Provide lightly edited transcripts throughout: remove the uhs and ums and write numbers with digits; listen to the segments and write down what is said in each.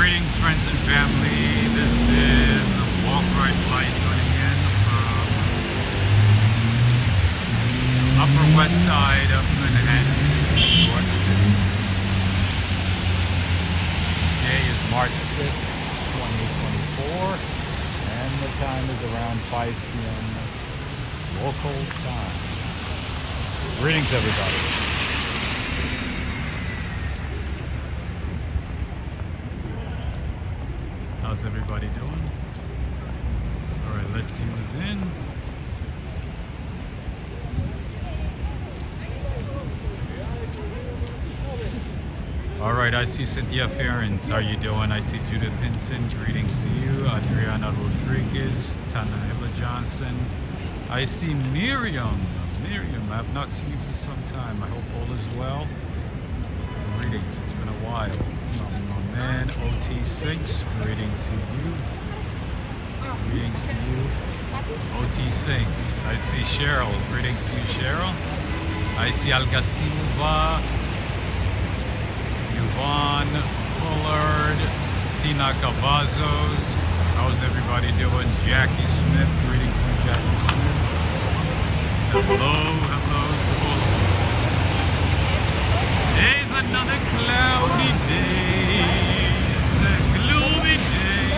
Greetings, friends and family. This is the walk right flight coming in from Upper West Side of Manhattan, New York City. Today is March 5th, 2024, and the time is around 5 p.m. local time. Greetings, everybody. How's everybody doing? Alright, let's see who's in. Alright, I see Cynthia Ferens. How you doing? I see Judith Hinton. Greetings to you. Adriana Rodriguez. Tanaela Johnson. I see Miriam. Miriam, I have not seen you for some time. I hope all is well. Greetings. It's been a while. My man, OT6, greeting to you. Greetings to you. OT6. I see Cheryl. Greetings to you, Cheryl. I see Algasimova, Yvonne Fullard, Tina Cavazos. How's everybody doing? Jackie Smith. Greetings to Jackie Smith. Hello, hello to all of you. Today's another cloudy day. It's a gloomy day.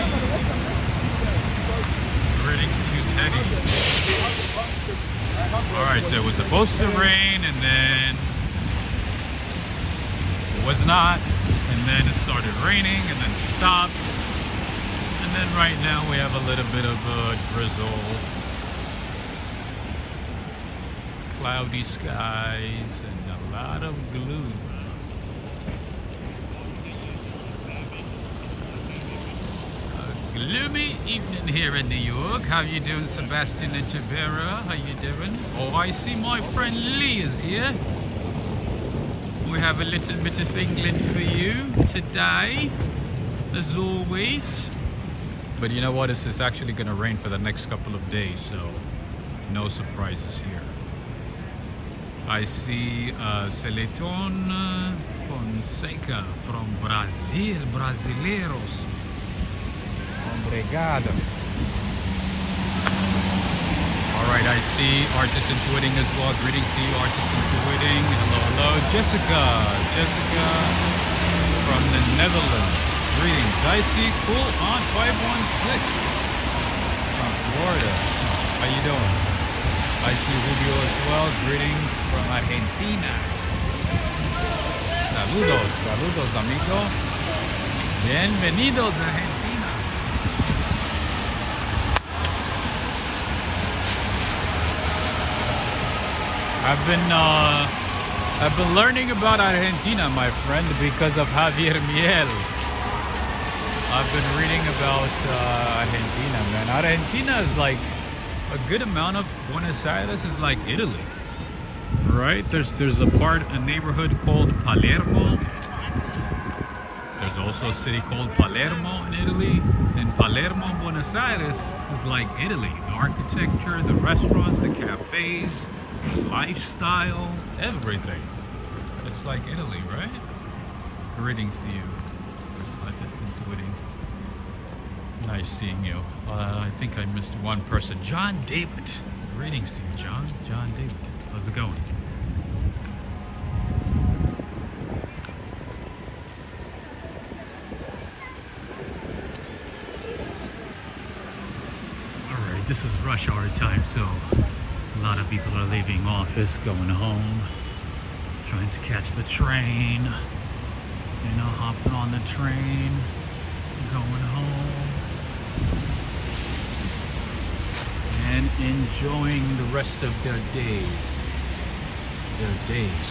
Greetings to you, Teddy. Alright, so it was supposed to rain and then it was not. And then it started raining and then stopped. And then right now we have a little bit of a drizzle. Cloudy skies and a lot of gloom. Gloomy evening here in New York. How you doing, Sebastian and Chavera? How you doing? Oh, I see my friend Lee is here. We have a little bit of England for you today, as always. But you know what? It's actually going to rain for the next couple of days, so no surprises here. I see Celeton Fonseca from Brazil, Brasileiros. Obrigado. Alright, I see Artisan Tweeting as well. Greetings to you, Artisan Tweeting. Hello, hello. Jessica. Jessica from the Netherlands. Greetings. I see Cool on 516 from Florida. How you doing? I see Rubio as well. Greetings from Argentina. Saludos. Saludos, amigo. Bienvenidos, Argentina. I've been learning about Argentina, my friend, because of Javier Miel. I've been reading about Argentina, man. Argentina is like a good amount of Buenos Aires is like Italy, right? There's a neighborhood called Palermo. There's also a city called Palermo in Italy. And Palermo, Buenos Aires is like Italy. The architecture, the restaurants, the cafes, lifestyle, everything. It's like Italy, right? Greetings to you. Nice seeing you. I think I missed one person. John David. Greetings to you, John. John David. How's it going? Alright, this is rush hour time, so a lot of people are leaving office, going home, trying to catch the train, you know, hopping on the train, going home, and enjoying the rest of their days.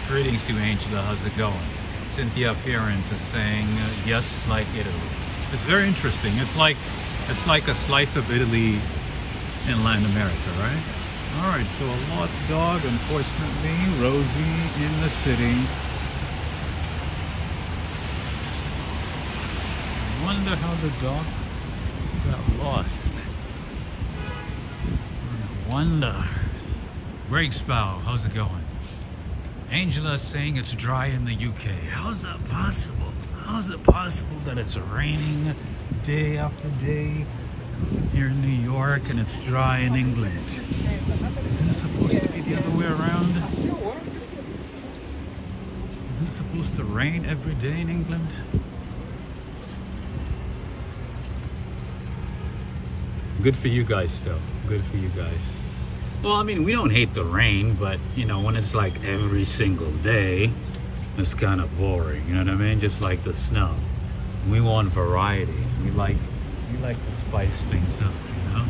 Greetings to you, Angela. How's it going? Cynthia Ferens is saying, yes, like Italy. It's very interesting. It's like a slice of Italy in Latin America, right? Alright, so a lost dog, unfortunately. Rosie in the city. I wonder how the dog got lost. I wonder. Greg Spow, how's it going? Angela is saying it's dry in the UK. How's that possible? How is it possible that it's raining day after day here in New York and it's dry in England? Isn't it supposed to be the other way around? Isn't it supposed to rain every day in England? Good for you guys still. Good for you guys. Well, I mean, we don't hate the rain, but you know, when it's like every single day, it's kind of boring, you know what I mean? Just like the snow. We want variety. We like to spice things up, you know?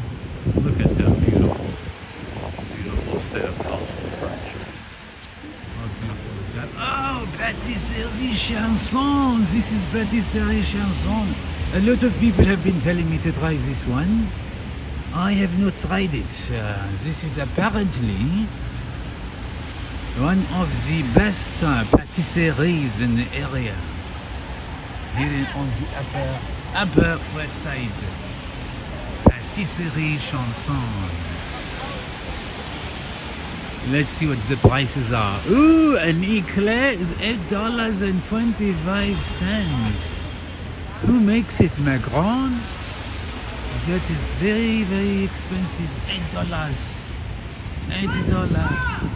Look at that beautiful set of household furniture. How beautiful is that? Oh, Patisserie Chanson! This is Patisserie Chanson. A lot of people have been telling me to try this one. I have not tried it. This is apparently one of the best patisseries in the area. Here on the upper west side. Patisserie Chanson. Let's see what the prices are. Ooh, an eclair is $8.25. Who makes it, Macron? That is very, very expensive. $8. $80.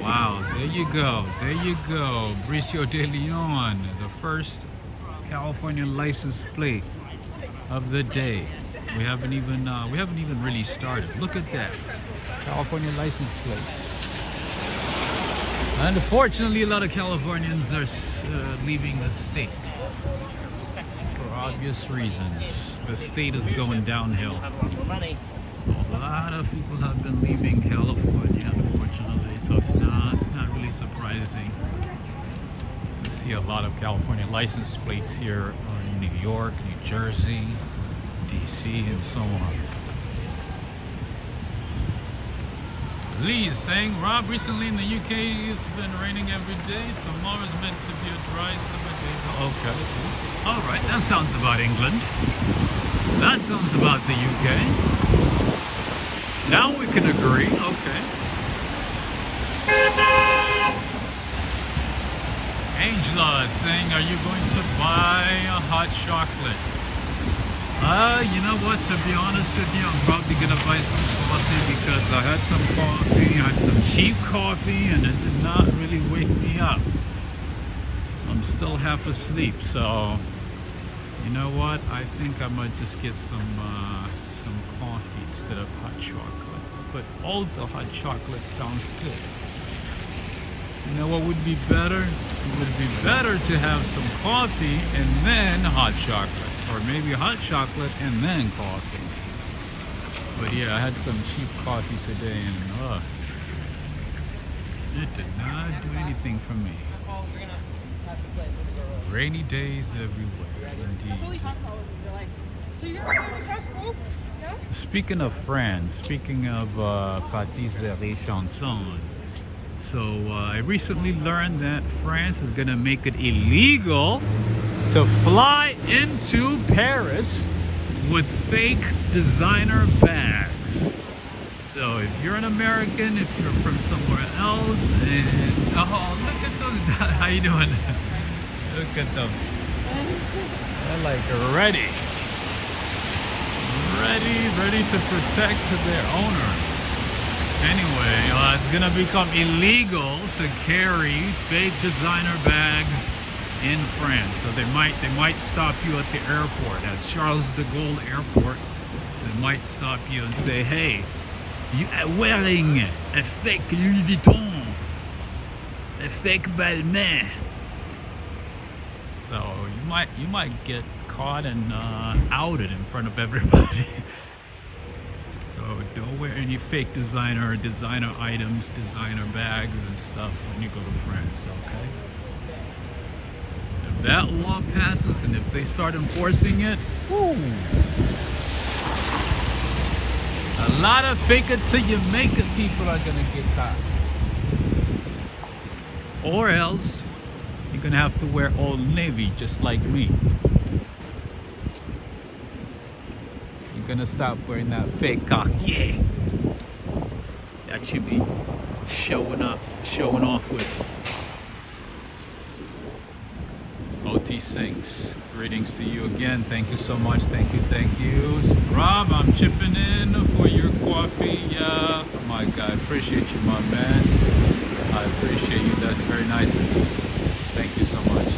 Wow, there you go. There you go. Bricio de Leon, the first California license plate of the day. We haven't even really started. Look at that. California license plate. Unfortunately, a lot of Californians are leaving the state for obvious reasons. The state is going downhill. So a lot of people have been leaving California, unfortunately. So it's not really surprising to see a lot of California license plates here in New York, New Jersey, DC, and so on. Lee is saying, Rob, recently in the UK it's been raining every day. Tomorrow's meant to be a dry summer day. Okay. All right, that sounds about England. That sounds about the UK. Now we can agree. Okay. Angela is saying, are you going to buy a hot chocolate? You know what, to be honest with you, I'm probably gonna buy some coffee because I had some coffee, I had some cheap coffee, and it did not really wake me up. I'm still half asleep, so you know what? I think I might just get some coffee instead of hot chocolate. But all the hot chocolate sounds good. You know what would be better? It would be better to have some coffee and then hot chocolate. Or maybe hot chocolate and then coffee. But yeah, I had some cheap coffee today and it did not do anything for me. Rainy days everywhere, indeed. Speaking of France, speaking of Patisserie Chanson, so I recently learned that France is going to make it illegal to fly into Paris with fake designer bags. So if you're an American, if you're from somewhere else, and oh, look at those, how you doing? Look at them. They're like ready to protect their owner. Anyway, it's gonna become illegal to carry fake designer bags in France. So they might stop you at the airport, at Charles de Gaulle Airport. They might stop you and say, hey, you are wearing a fake Louis Vuitton, a fake Balmain. So you might get caught and outed in front of everybody. So don't wear any fake designer items, designer bags and stuff when you go to France, okay? If that law passes and if they start enforcing it, whoo, a lot of fake it till you make it people are gonna get caught. Or else you're gonna have to wear Old Navy just like me. You're gonna stop wearing that fake Cartier that you be showing off with. OT Sinks. Greetings to you again. Thank you so much. Thank you, thank you. Rob, I'm chipping in for your coffee. Yeah. Oh my God, appreciate you, my man. I appreciate you. That's very nice of you. Thank you so much.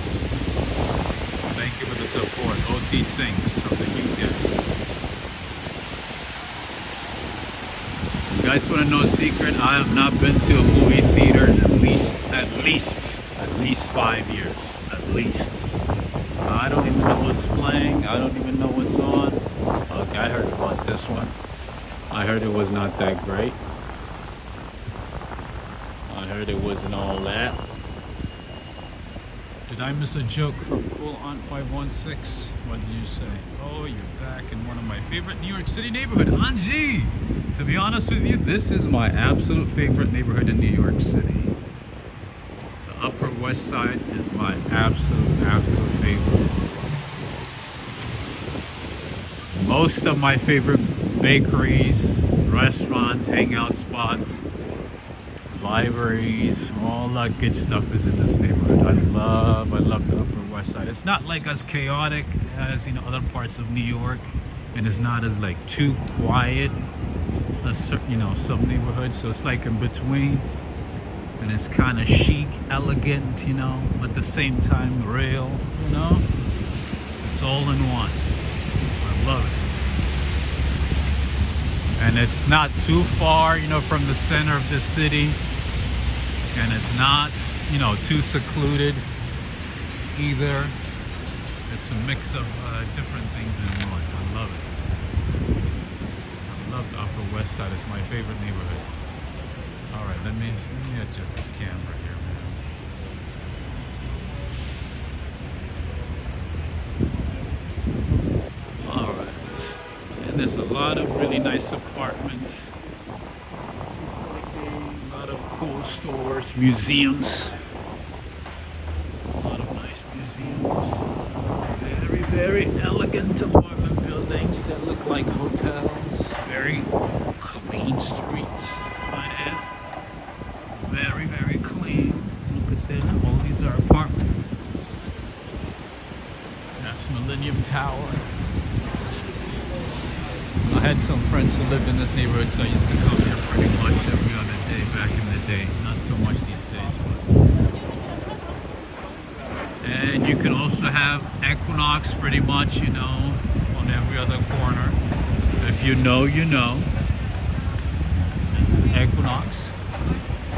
Thank you for the support. OT Sinks from the UK. You guys want to know a secret? I have not been to a movie theater in at least 5 years. At least. I don't even know what's playing. I don't even know what's on. Okay, I heard about this one. I heard it was not that great. I heard it wasn't all that. Did I miss a joke from Cool Aunt 516? What did you say? Oh, you're back in one of my favorite New York City neighborhood, Anji. To be honest with you, this is my absolute favorite neighborhood in New York City. The Upper West Side is my absolute favorite. Most of my favorite bakeries, restaurants, hangout spots, libraries, all that good stuff is in this neighborhood. I love the Upper West Side. It's not like as chaotic as, you know, other parts of New York, and it's not as like too quiet as, you know, some neighborhoods. So it's like in between, and it's kind of chic, elegant, you know, but at the same time real, you know. It's all in one. I love it. And it's not too far, you know, from the center of the city, and it's not, you know, too secluded either. It's a mix of different things in one. I love it. I love the Upper West Side. It's my favorite neighborhood. All right, let me adjust this camera here, man. All right. And there's a lot of really nice apartments, a lot of cool stores, museums, a lot of nice museums, very elegant apartment buildings that look like hotels, very clean streets, might add, very clean. Look at them, all these are apartments. That's Millennium Tower. I had some friends who lived in this neighborhood, so I used to come here pretty much every other day back in the day. Not so much these days, but... And you can also have Equinox pretty much, you know, on every other corner. If you know, you know. This is Equinox.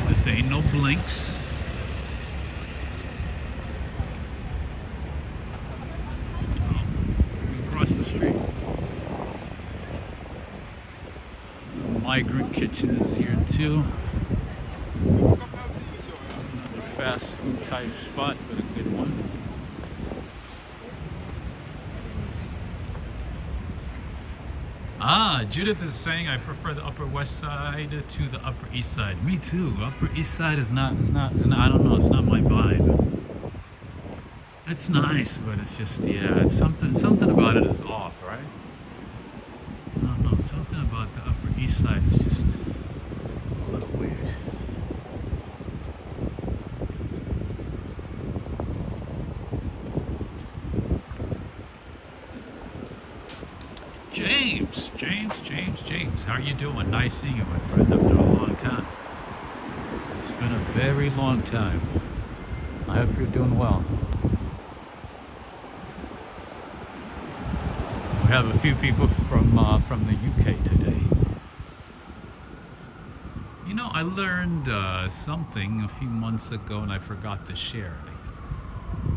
This ain't no Blinks. Across the street. Migrant Kitchen is here too. Another fast food type spot, but a good one. Ah, Judith is saying I prefer the Upper West Side to the Upper East Side. Me too. Upper East Side is not, I don't know, it's not my vibe. It's nice, but it's just, yeah, it's something about it is off, right? I don't know, something about the Upper East Side is just a little weird. James, how are you doing? Nice seeing you, my friend, after a long time. It's been a very long time. I hope you're doing well. We have a few people from the UK today. You know, I learned something a few months ago and I forgot to share it.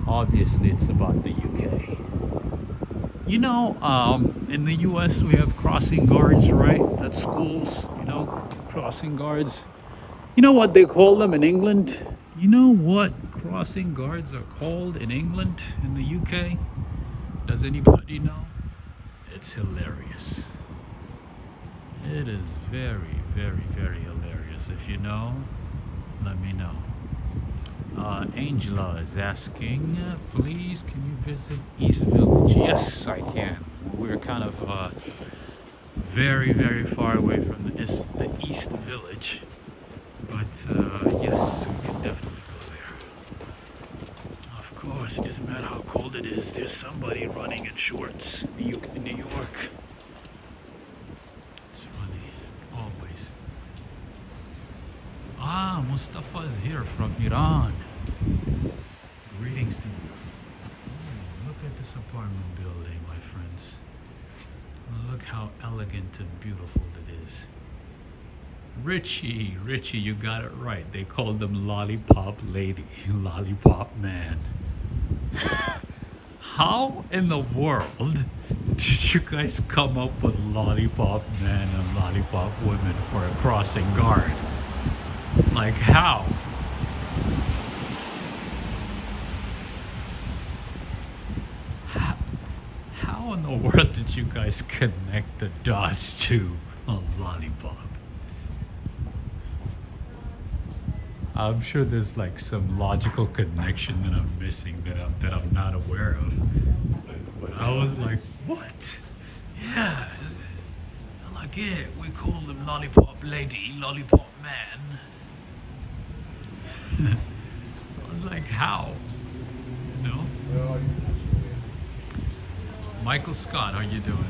Obviously, it's about the UK. You know, in the US we have crossing guards, right? At schools, you know, crossing guards. You know what they call them in England? You know what crossing guards are called in England, in the UK? Does anybody know? It's hilarious. It is very hilarious. If you know, let me know. Angela is asking, please can you visit East Village? Yes, I can. We're kind of very far away from the East Village, but yes, we can definitely go there. Of course, it doesn't matter how cold it is, there's somebody running in shorts in New York. It's funny, always. Ah, Mustafa is here from Iran. Greetings to you. Look at this apartment building, my friends. Look how elegant and beautiful it is. Richie, you got it right. They called them Lollipop Lady, Lollipop Man. How in the world did you guys come up with Lollipop Man and Lollipop Women for a crossing guard? Like how? How in the world did you guys connect the dots to a lollipop? I'm sure there's like some logical connection that I'm missing that I'm not aware of. But I was like, what? Yeah. I'm like, yeah, we call them Lollipop Lady, Lollipop Man. I was like, how? You know? Michael Scott, how you doing?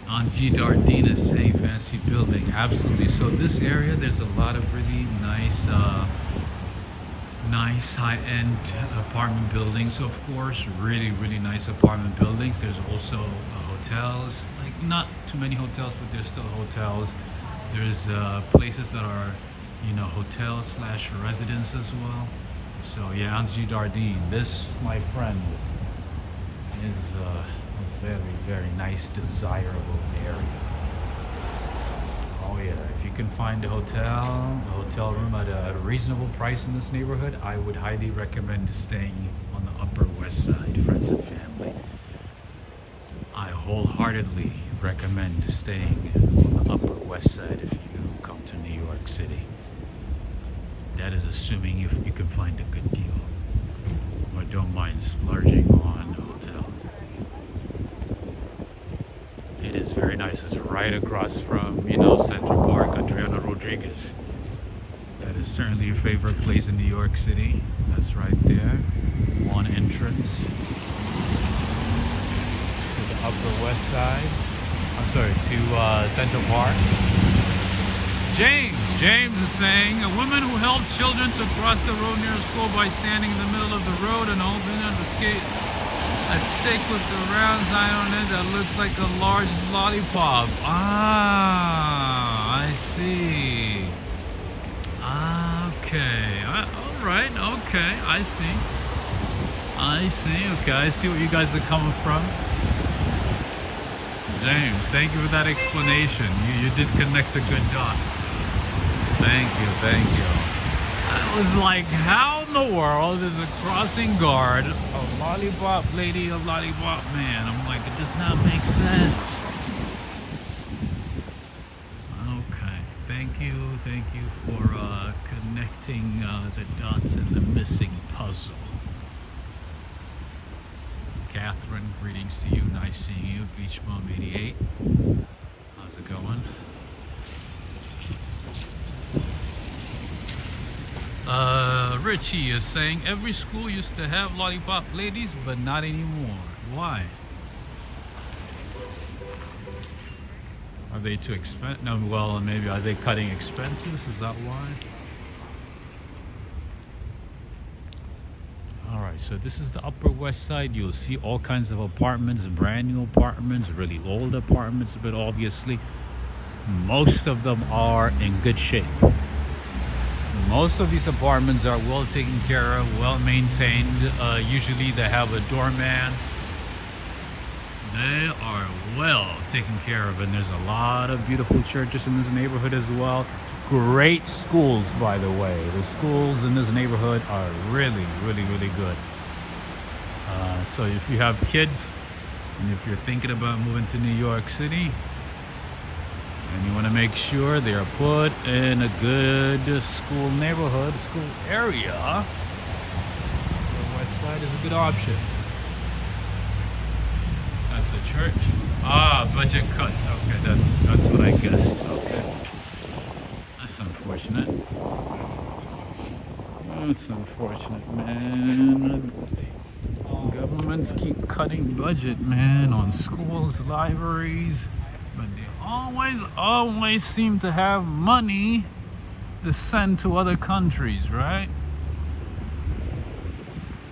Angie Dardina saying fancy building. Absolutely. So this area, there's a lot of really nice nice high-end apartment buildings. Of course, really nice apartment buildings. There's also hotels, like not too many hotels, but there's still hotels. There's places that are, you know, hotels slash residence as well. So yeah, Angie Dardine, this, my friend, is a very nice, desirable area. Oh yeah, if you can find a hotel room at a reasonable price in this neighborhood, I would highly recommend staying on the Upper West Side, friends and family. I wholeheartedly recommend staying on the Upper West Side if you come to New York City. That is assuming if you can find a good deal, or don't mind splurging on a hotel. It is very nice. It's right across from, you know, Central Park, Adriana Rodriguez. That is certainly your favorite place in New York City. That's right there. One entrance to the Upper West Side. I'm sorry, to Central Park. James is saying, a woman who helps children to cross the road near a school by standing in the middle of the road and holding on the skates. A stick with the round sign on it that looks like a large lollipop. Ah, I see. Okay. All right. Okay. I see. Okay. I see what you guys are coming from. James, thank you for that explanation. You did connect a good dot. Thank you. I was like, how in the world is a crossing guard a lollipop lady, a lollipop man? I'm like, it does not make sense. Okay, thank you for connecting the dots in the missing puzzle. Catherine, greetings to you. Nice seeing you. Beach Bum 88. How's it going? Richie is saying every school used to have lollipop ladies, but not anymore. Why? Are they too expensive? No, well, maybe are they cutting expenses? Is that why? Alright, so this is the Upper West Side. You'll see all kinds of apartments, brand new apartments, really old apartments, but obviously most of them are in good shape. Most of these apartments are well taken care of, well maintained. Usually they have a doorman. They are well taken care of, and there's a lot of beautiful churches in this neighborhood as well. Great schools, by the way. The schools in this neighborhood are really good. So if you have kids, and if you're thinking about moving to New York City, and you want to make sure they are put in a good school neighborhood, school area, the West Side is a good option. That's a church. Ah, budget cuts. Okay, that's what I guessed. Okay. That's unfortunate. It's unfortunate, man. Governments keep cutting budget, man, on schools, libraries, but they always seem to have money to send to other countries, right?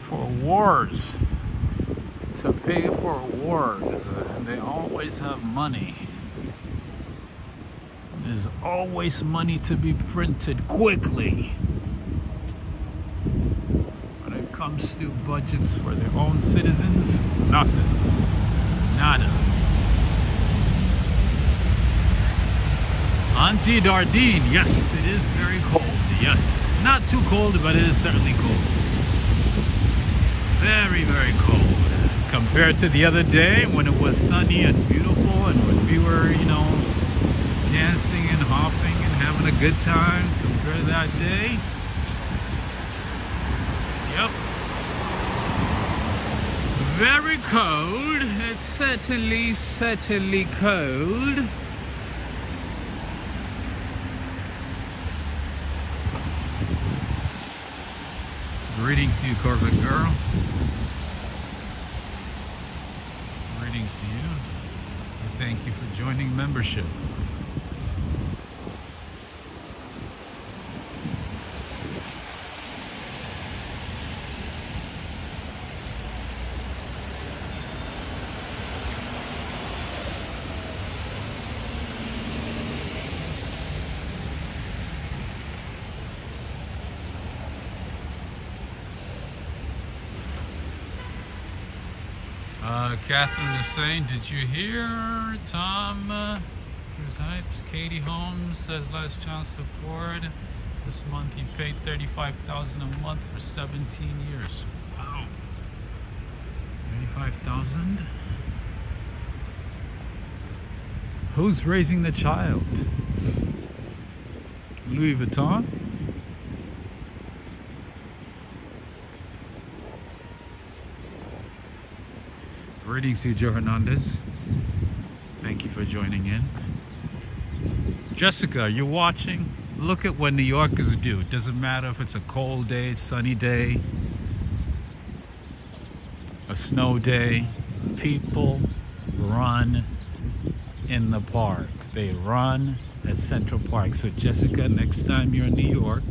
For wars, to pay for wars. They always have money. There's always money to be printed quickly. When it comes to budgets for their own citizens, nothing. Nada. Auntie Dardine, yes, it is very cold. Yes, not too cold, but it is certainly cold. Very, very cold. Compared to the other day when it was sunny and beautiful and when we were, you know, dancing and hopping and having a good time. Compared to that day. Yep. Very cold. It's certainly cold. Greetings to you, Corvette girl. Greetings to you. And thank you for joining membership. Catherine is saying, did you hear Tom Cruz Hypes? Katie Holmes says last chance support. This month he paid $35,000 a month for 17 years. Wow. 35,000? Who's raising the child? Louis Vuitton? Greetings to you, Joe Hernandez. Thank you for joining in. Jessica, you're watching? Look at what New Yorkers do. It doesn't matter if it's a cold day, sunny day, a snow day. People run in the park. They run at Central Park. So Jessica, next time you're in New York,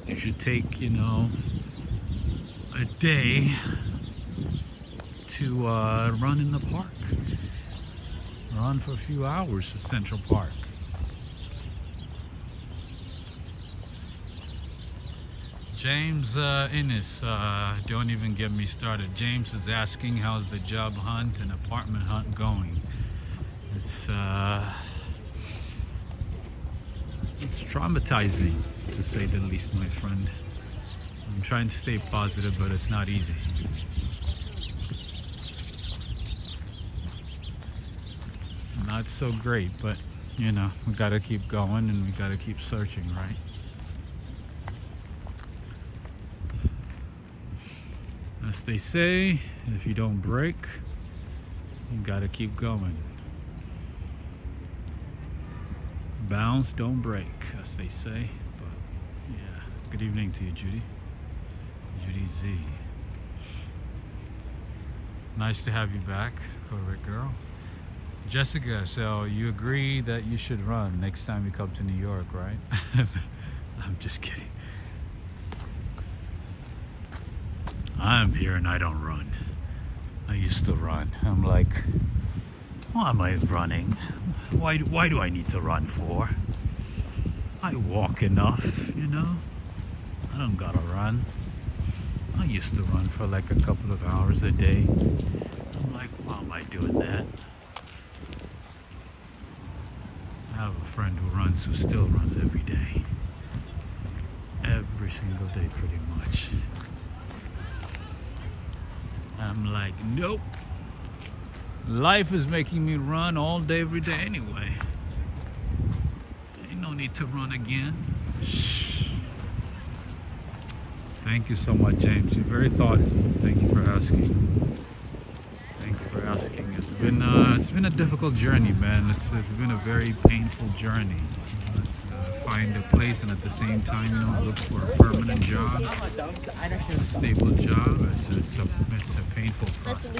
you should take, you know, a day to run in the park. Run for a few hours at Central Park. James Innes, don't even get me started. James is asking how's the job hunt and apartment hunt going. It's traumatizing, to say the least, my friend. I'm trying to stay positive, but it's not easy. Not so great, but you know, we gotta keep going and we gotta keep searching, right? As they say, if you don't break, you gotta keep going. Bounce, don't break, as they say. But yeah, good evening to you, Judy. Judy Z. Nice to have you back, Corvette girl. Jessica, so you agree that you should run next time you come to New York, right? I'm just kidding. I'm here and I don't run. I used to run. I'm like, why am I running? Why do I need to run for? I walk enough, you know? I don't gotta run. I used to run for like a couple of hours a day. I'm like, why am I doing that? I have a friend who still runs every day. Every single day, pretty much. I'm like, nope. Life is making me run all day, every day anyway. Ain't no need to run again. Shh. Thank you so much, James. You're very thoughtful. Thank you for asking. Thank you for asking. It's been a difficult journey, man. It's been a very painful journey. find a place and at the same time, you know, look for a permanent job, a stable job. It's a painful process.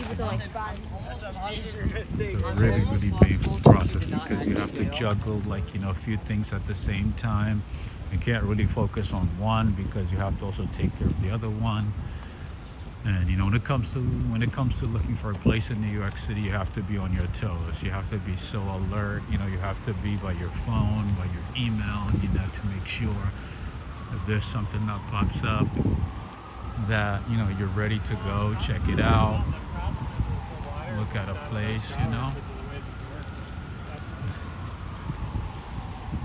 It's a really, really painful process because you have to juggle, like, you know, a few things at the same time. You can't really focus on one because you have to also take care of the other one. And you know, when it comes to looking for a place in New York City, you have to be on your toes. You have to be so alert. You know, you have to be by your phone, by your email, you know, to make sure if there's something that pops up that, you know, you're ready to go, check it out, look at a place, you know.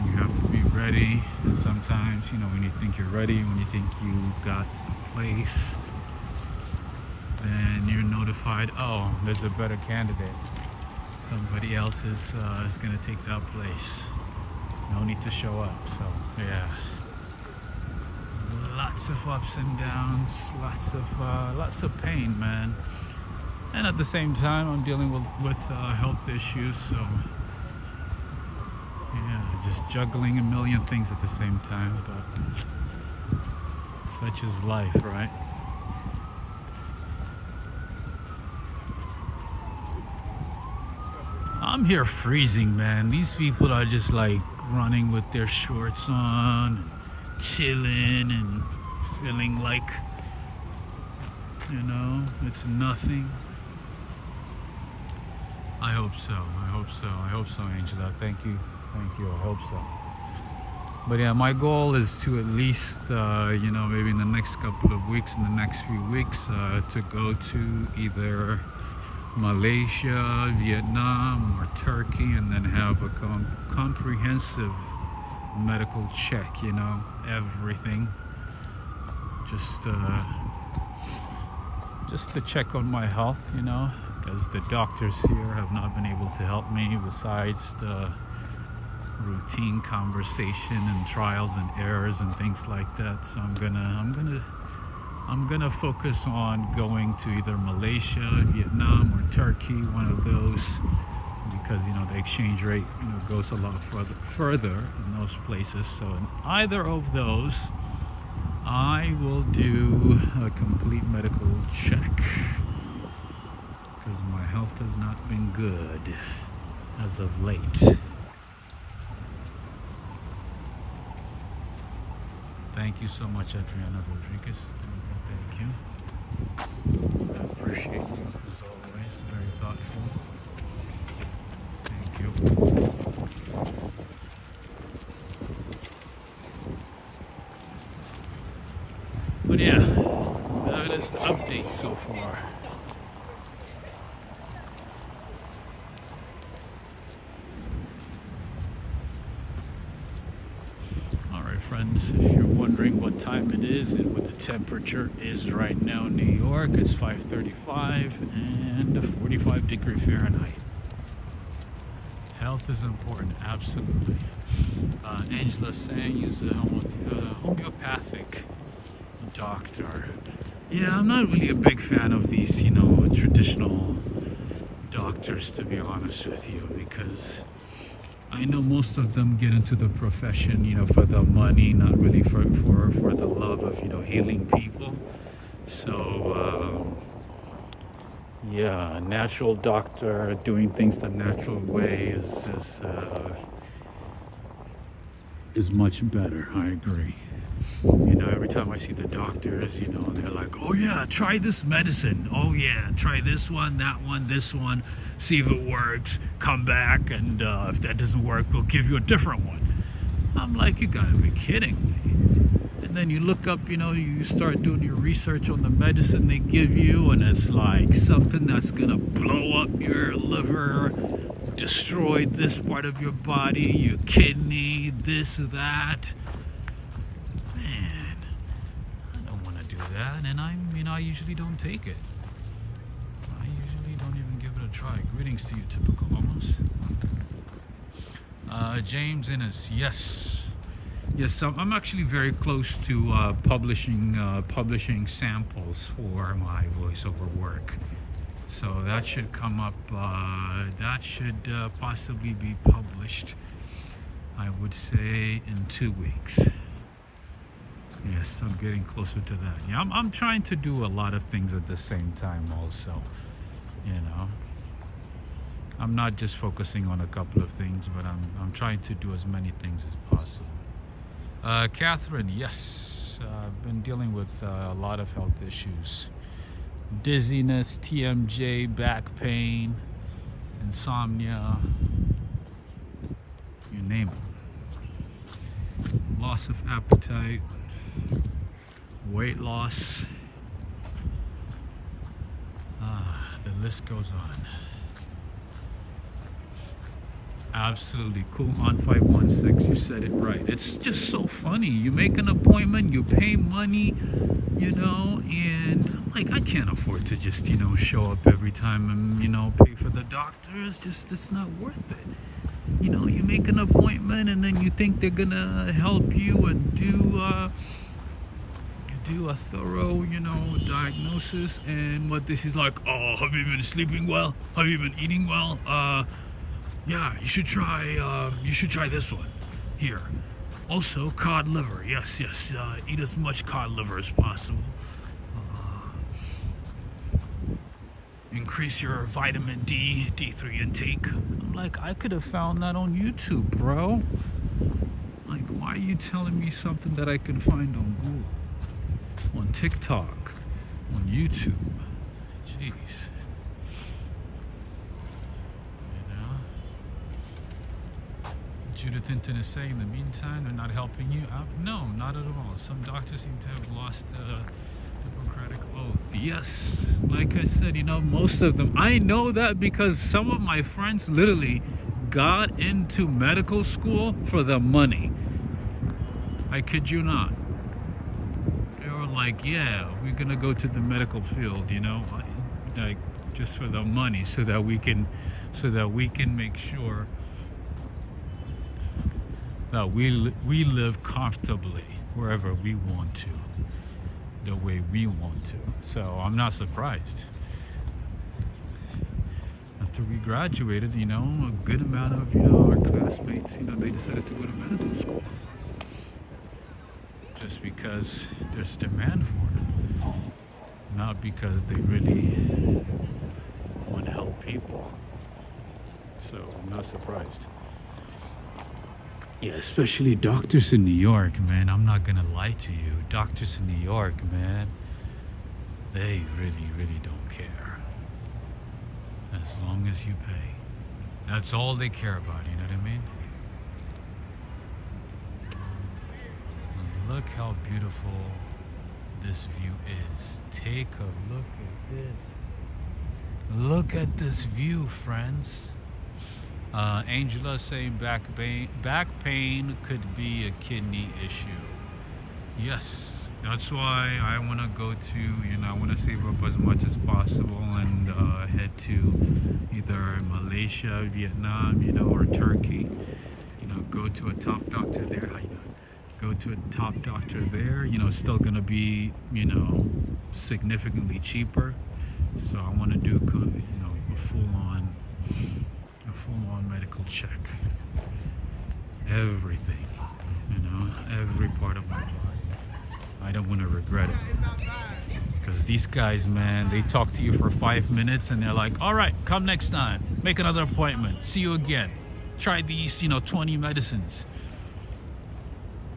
You have to be ready. And sometimes, you know, when you think you're ready, when you think you got a place, then you're notified, oh, there's a better candidate. Somebody else is going to take that place. No need to show up. So, yeah. Lots of ups and downs, lots of pain, man. And at the same time, I'm dealing with health issues, so yeah, just juggling a million things at the same time, but such is life, right? I'm here freezing, man. These people are just like running with their shorts on, chilling and feeling like, you know, it's nothing. I hope so. I hope so, Angela. Thank you. I hope so. But yeah, my goal is to at least, you know, maybe in the next couple of weeks, in the next few weeks, to go to either Malaysia, Vietnam, or Turkey, and then have a comprehensive medical check, you know, everything. Just to check on my health, you know, because the doctors here have not been able to help me besides the routine conversation and trials and errors and things like that. So I'm gonna focus on going to either Malaysia, Vietnam, or Turkey, one of those, because, you know, the exchange rate, you know, goes a lot further in those places. So in either of those, I will do a complete medical check, because my health has not been good as of late. Thank you so much, Adriana Rodriguez. Thank you. I appreciate you as always. Very thoughtful. Thank you. But yeah, that is the update so far. Friends, if you're wondering what time it is and what the temperature is right now in New York, it's 5:35 and 45 degree Fahrenheit. Health is important, absolutely. Angela's saying use a homeopathic doctor. Yeah, I'm not really a big fan of these, you know, traditional doctors, to be honest with you, because I know most of them get into the profession, you know, for the money, not really for the love of, you know, healing people. So, yeah, a natural doctor doing things the natural way is much better. I agree. You know, every time I see the doctors, you know, they're like, oh yeah, try this medicine. Oh yeah, try this one, that one, this one. See if it works. Come back, and if that doesn't work, we'll give you a different one. I'm like, you gotta be kidding me. And then you look up, you know, you start doing your research on the medicine they give you, and it's like something that's gonna blow up your liver, destroy this part of your body, your kidney, this, that. Man, I don't want to do that, and I usually don't take it. I usually don't even give it a try. Greetings to you, typical almost. James Innes, yes, I'm actually very close to publishing samples for my voiceover work. So that should come up. That should possibly be published. I would say in 2 weeks. Yes, I'm getting closer to that. Yeah, I'm trying to do a lot of things at the same time also, you know. I'm not just focusing on a couple of things, but I'm trying to do as many things as possible. Catherine, yes, I've been dealing with a lot of health issues. Dizziness, TMJ, back pain, insomnia, you name it. Loss of appetite, weight loss, the list goes on. Absolutely cool on 516, you said it right. It's just so funny. You make an appointment, you pay money, you know, and like I can't afford to just, you know, show up every time and, you know, pay for the doctor. It's not worth it. You know, you make an appointment and then you think they're gonna help you and do a thorough, you know, diagnosis, and what this is like, oh, have you been sleeping well? Have you been eating well? Yeah, you should try this one. Here. Also, cod liver. Yes. Eat as much cod liver as possible. Increase your vitamin D, D3 intake. I'm like, I could have found that on YouTube, bro. Like, why are you telling me something that I can find on Google, on TikTok, on YouTube? Jeez. Judith Hinton is saying, in the meantime, they're not helping you out? No, not at all. Some doctors seem to have lost the Hippocratic oath. Yes, like I said, you know, most of them. I know that because some of my friends literally got into medical school for the money. I kid you not. They were like, yeah, we're going to go to the medical field, you know, like just for the money so that we can make sure that we live comfortably wherever we want to, the way we want to. So I'm not surprised. After we graduated, you know, a good amount of, you know, our classmates, you know, they decided to go to medical school just because there's demand for it, not because they really want to help people. So I'm not surprised. Yeah, especially doctors in New York, man. I'm not gonna lie to you. Doctors in New York, man, they really don't care. As long as you pay. That's all they care about, you know what I mean? And look how beautiful this view is. Take a look at this. Look at this view, friends. Angela saying back pain could be a kidney issue. Yes, that's why I want to go to, you know, I want to save up as much as possible and head to either Malaysia, Vietnam, you know, or Turkey. You know, go to a top doctor there. How you doing? Go to a top doctor there. You know, it's still gonna be, you know, significantly cheaper. So I want to do, you know, a full-on medical check. Everything, you know, every part of my body. I don't want to regret it. Because these guys, man, they talk to you for 5 minutes and they're like, all right, come next time. Make another appointment. See you again. Try these, you know, 20 medicines.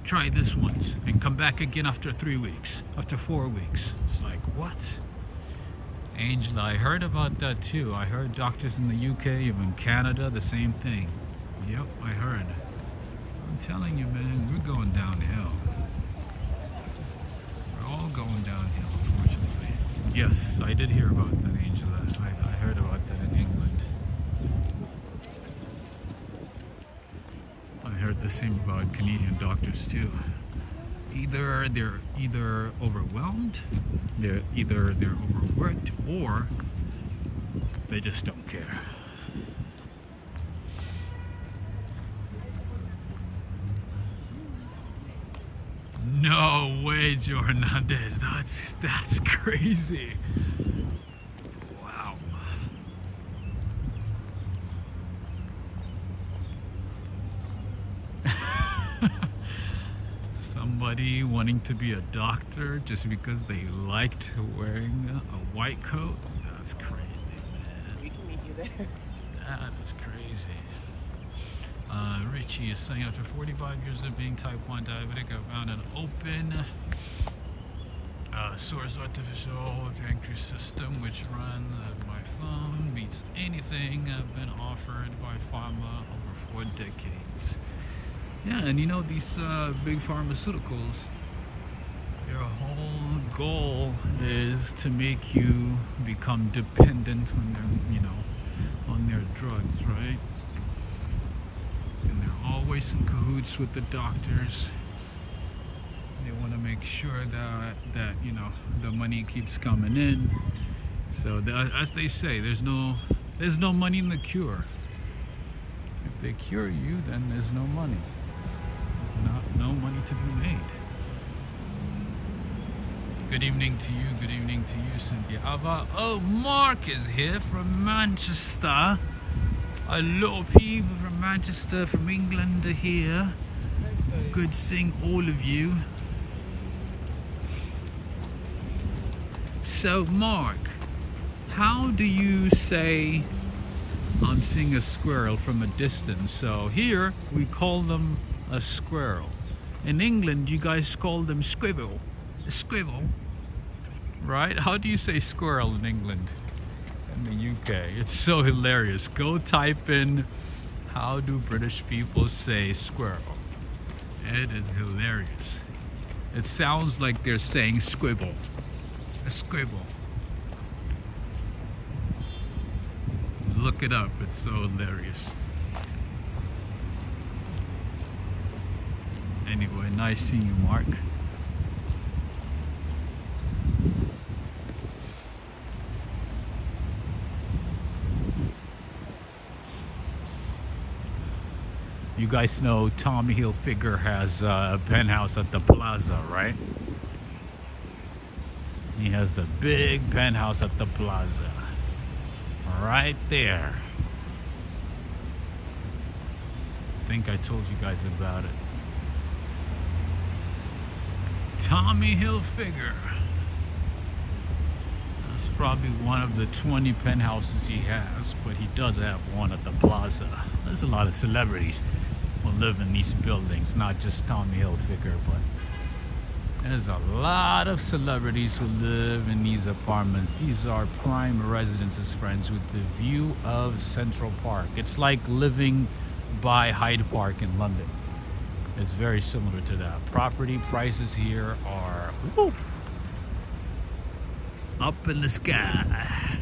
Try this once and come back again after 3 weeks, after 4 weeks. It's like, what? Angela, I heard about that too. I heard doctors in the UK, even Canada, the same thing. Yep, I heard. I'm telling you, man, we're going downhill. We're all going downhill, unfortunately. Yes, I did hear about that, Angela. I heard about that in England. I heard the same about Canadian doctors too. Either they're overwhelmed, they're overworked, or they just don't care. No way, Joe Hernandez. That's crazy. Wow. somebody wanting to be a doctor just because they liked wearing a white coat. That's crazy, man. We can meet you there. That is crazy. Richie is saying, after 45 years of being type 1 diabetic, I found an open source artificial pancreas system which runs my phone, beats anything I've been offered by pharma over 4 decades. Yeah, and you know, these big pharmaceuticals, their whole goal is to make you become dependent on their, you know, on their drugs, right? And they're always in cahoots with the doctors. They want to make sure that you know, the money keeps coming in. So as they say, there's no money in the cure. If they cure you, then there's no money. There's no money to be made. Good evening to you. Good evening to you, Cynthia. Oh, Mark is here from Manchester. A lot of people from Manchester, from England are here. Good seeing all of you. So, Mark, how do you say I'm seeing a squirrel from a distance? So here we call them a squirrel. In England, you guys call them squirrel. A squirrel, right? How do you say squirrel in England? In the UK, it's so hilarious. Go type in how do British people say squirrel. It is hilarious. It sounds like they're saying squibble. A squibble. Look it up, it's so hilarious. Anyway, nice seeing you, Mark. You guys know Tommy Hilfiger has a penthouse at the plaza, right? He has a big penthouse at the plaza. Right there. I think I told you guys about it. Tommy Hilfiger. That's probably one of the 20 penthouses he has, but he does have one at the plaza. There's a lot of celebrities who live in these buildings, not just Tommy Hilfiger, but there's a lot of celebrities who live in these apartments. These are prime residences, friends, with the view of Central Park. It's like living by Hyde Park in London. It's very similar to that. Property prices here are up in the sky.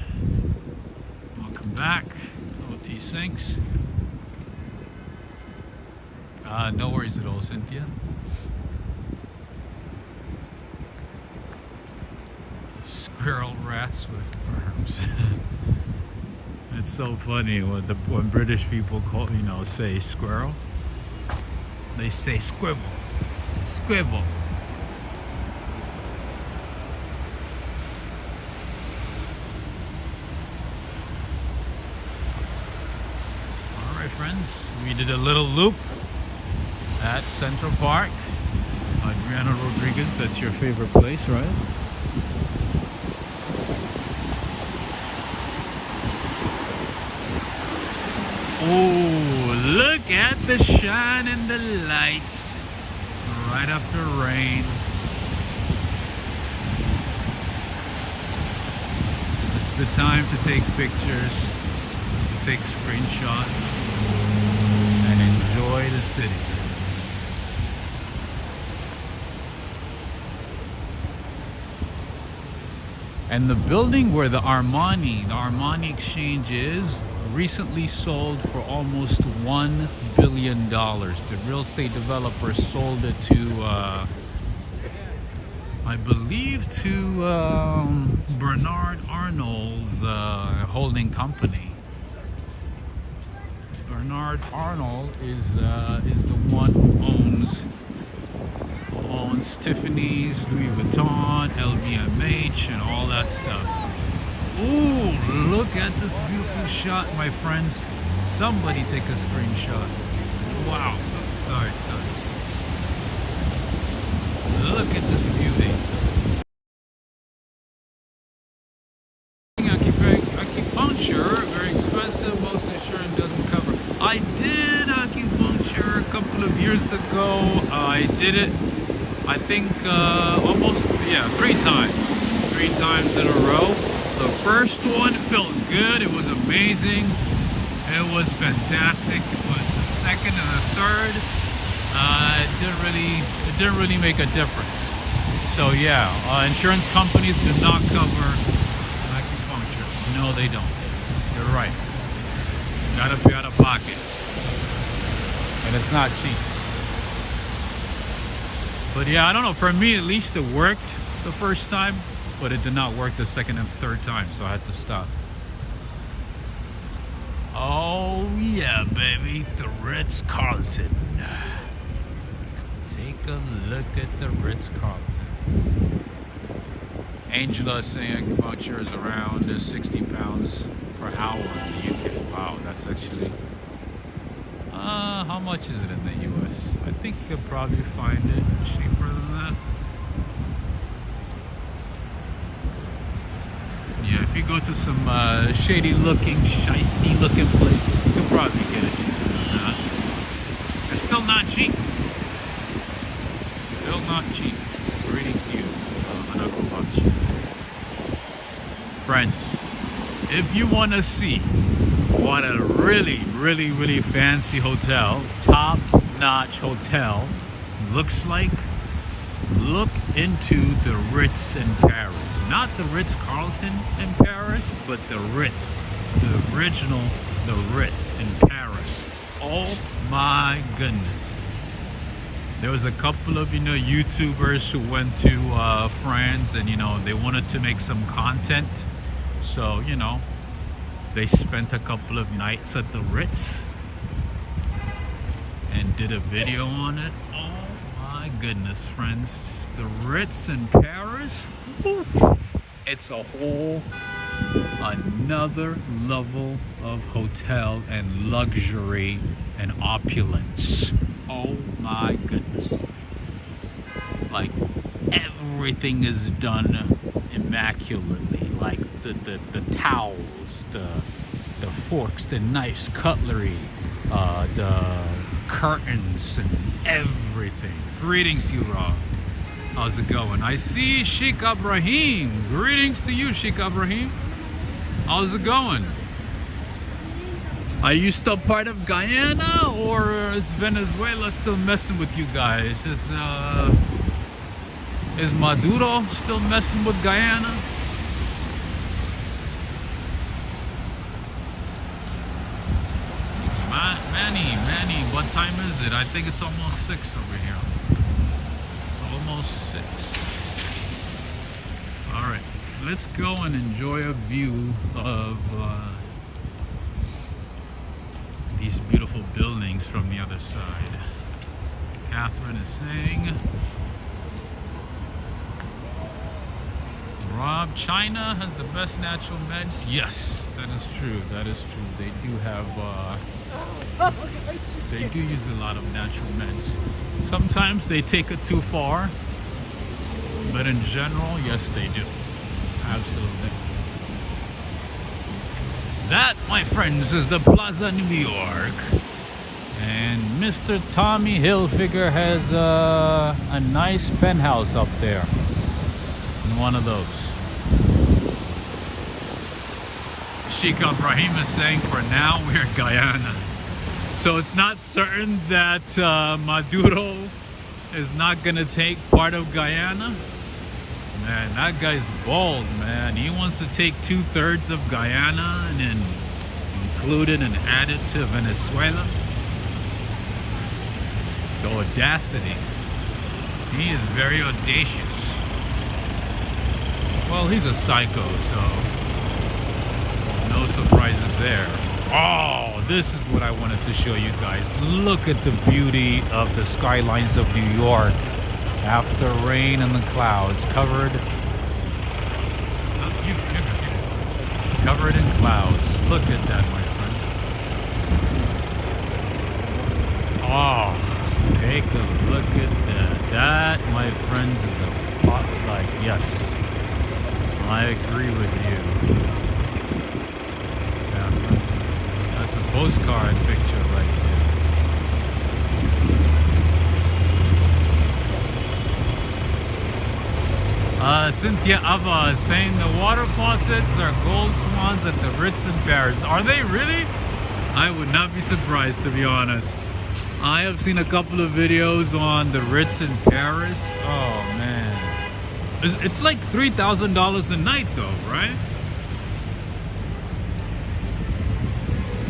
Welcome back, OT Sinks. No worries at all, Cynthia. Squirrel rats with worms. It's so funny when British people call, you know, say squirrel. They say squibble, squibble. All right, friends, we did a little loop at Central Park. Adriana Rodriguez, that's your favorite place, right? Oh, look at the shine and the lights right after rain. This is the time to take pictures, to take screenshots, and enjoy the city. And the building where the Armani exchange is, recently sold for almost $1 billion. The real estate developer sold it to, I believe, to Bernard Arnold's holding company. Bernard Arnold is the one who owns Tiffany's, Louis Vuitton, LVMH, and all that stuff. Ooh, look at this beautiful shot, my friends. Somebody take a screenshot. Wow. Sorry. Look at this beauty. Acupuncture, very expensive, most insurance doesn't cover. I did acupuncture a couple of years ago. I did it, I think, almost, yeah, 3 times. 3 times in a row. The first one felt good. It was amazing. It was fantastic. But the second and the third, it didn't really make a difference. So yeah, insurance companies do not cover acupuncture. No, they don't. You're right. You gotta pay out of pocket, and it's not cheap. But yeah, I don't know. For me, at least, it worked the first time, but it did not work the second and third time, so I had to stop. Oh yeah, baby, the Ritz-Carlton. Take a look at the Ritz-Carlton. Angela is saying acupuncture is around 60 pounds per hour in the UK. Wow, that's actually... how much is it in the US? I think you'll probably find it cheaper than that. Yeah, if you go to some shady looking, shisty looking places, you can probably get it cheaper than that. It's still not cheap. Still not cheap. Greetings to you, acupuncture. Friends, if you want to see what a really fancy hotel, top-notch hotel looks like, look into the Ritz in Paris. Not the Ritz-Carlton in Paris, but the Ritz, the original, the Ritz in Paris. Oh my goodness. There was a couple of, YouTubers who went to France, and, they wanted to make some content. So, they spent a couple of nights at the Ritz and did a video on it. Oh my goodness, friends. The Ritz in Paris, it's a whole another level of hotel and luxury and opulence. Oh my goodness. Like, everything is done immaculately. Like the towels, the forks, the knives, cutlery, the curtains, and everything. Greetings to you, Rob. How's it going? I see Sheikh Ibrahim. Greetings to you, Sheikh Ibrahim. How's it going? Are you still part of Guyana, or is Venezuela still messing with you guys? Is Maduro still messing with Guyana? Manny, what time is it? I think it's almost 6 over here. Almost 6. Alright, let's go and enjoy a view of these beautiful buildings from the other side. Catherine is saying, Rob, China has the best natural meds. Yes, that is true. That is true. They do have, they do use a lot of natural meds. Sometimes they take it too far, but in general, yes, they do. Absolutely. That, my friends, is the Plaza New York. And Mr. Tommy Hilfiger has a nice penthouse up there. In one of those. Sheikh Ibrahim is saying for now we're in Guyana. So it's not certain that Maduro is not going to take part of Guyana. Man, that guy's bold, man. He wants to take 2/3 of Guyana and then include it and add it to Venezuela. The audacity. He is very audacious. Well, he's a psycho, so no surprises there. Oh, this is what I wanted to show you guys. Look at the beauty of the skylines of New York after rain and the clouds covered in clouds. Look at that, my friend. Oh, take a look at that. That, my friends, is a pot. Like, yes, I agree with you. Yeah, that's a postcard picture right there. Cynthia Ava is saying the water faucets are gold swans at the Ritz in Paris. Are they really? I would not be surprised, to be honest. I have seen a couple of videos on the Ritz in Paris. Oh man, it's like $3,000 a night though, right?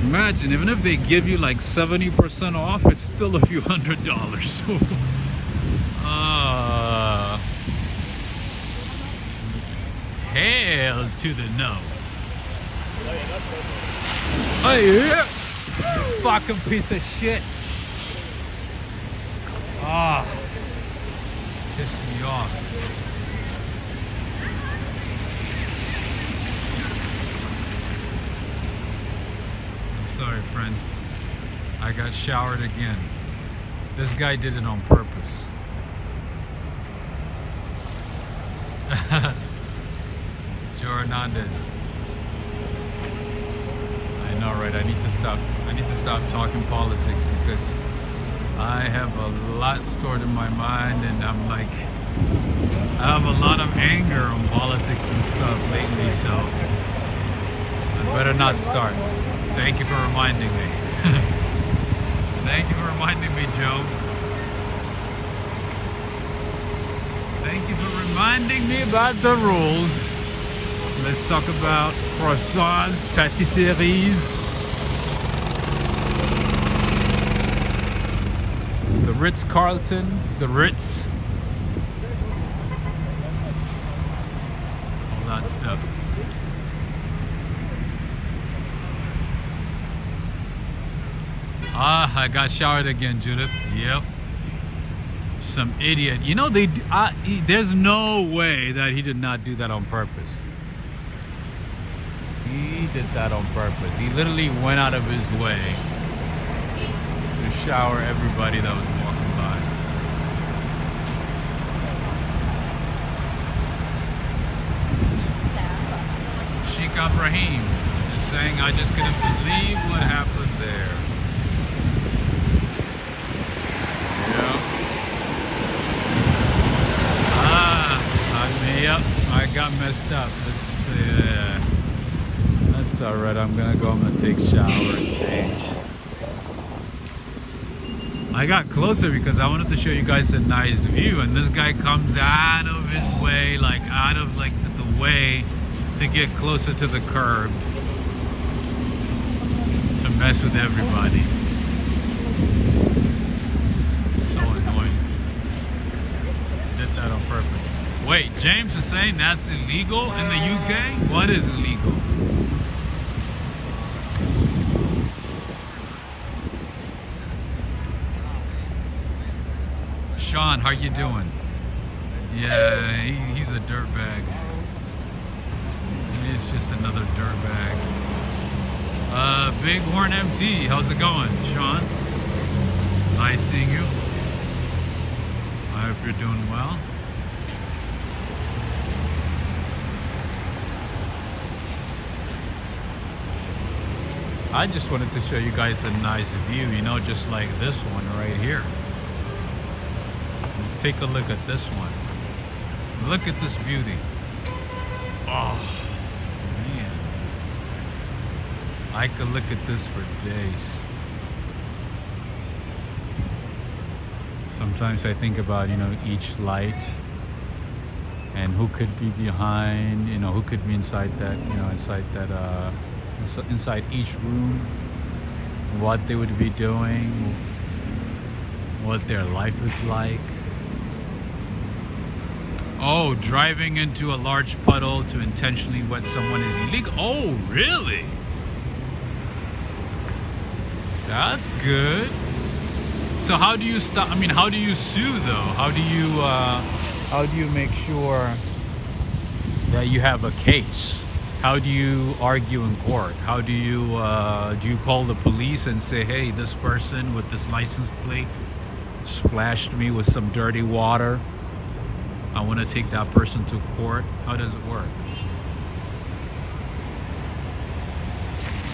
Imagine, even if they give you like 70% off, it's still a few $100s. Hell to the no. Hey, yeah. You fucking piece of shit. Ah, pissed me off. I'm sorry, friends. I got showered again. This guy did it on purpose. Joe Hernandez. I know, right? I need to stop talking politics because I have a lot stored in my mind, and I'm like, I have a lot of anger on politics and stuff lately, so I better not start. Thank you for reminding me. Thank you for reminding me, Joe. Thank you for reminding me about the rules. Let's talk about croissants, pâtisseries. The Ritz-Carlton, the Ritz. All that stuff. Ah, I got showered again, Judith. Yep. Some idiot. You know, there's no way that he did not do that on purpose. He did that on purpose. He literally went out of his way to shower everybody that was walking by. Sheikh Ibrahim is saying, I just couldn't believe what happened there. Yep, I got messed up. That's alright. I'm gonna take a shower and change. I got closer because I wanted to show you guys a nice view, and this guy comes out of his way, like out of like the way to get closer to the curb to mess with everybody. So annoying. Did that on purpose. Wait, James is saying that's illegal in the UK? What is illegal? Sean, how you doing? Yeah, he's a dirtbag. It's just another dirtbag. Bighorn MT, how's it going, Sean? Nice seeing you. I hope you're doing well. I just wanted to show you guys a nice view, you know, just like this one right here. Take a look at this one. Look at this beauty. Oh, man. I could look at this for days. Sometimes I think about, you know, each light and who could be behind, you know, who could be inside that, you know, inside each room, what they would be doing, what their life is like. Oh, driving into a large puddle to intentionally wet someone is illegal. Oh, really? That's good. So how do you stop? I mean, how do you sue though? How do you make sure that you have a case? How do you argue in court? How do you call the police and say, hey, this person with this license plate splashed me with some dirty water. I want to take that person to court. How does it work?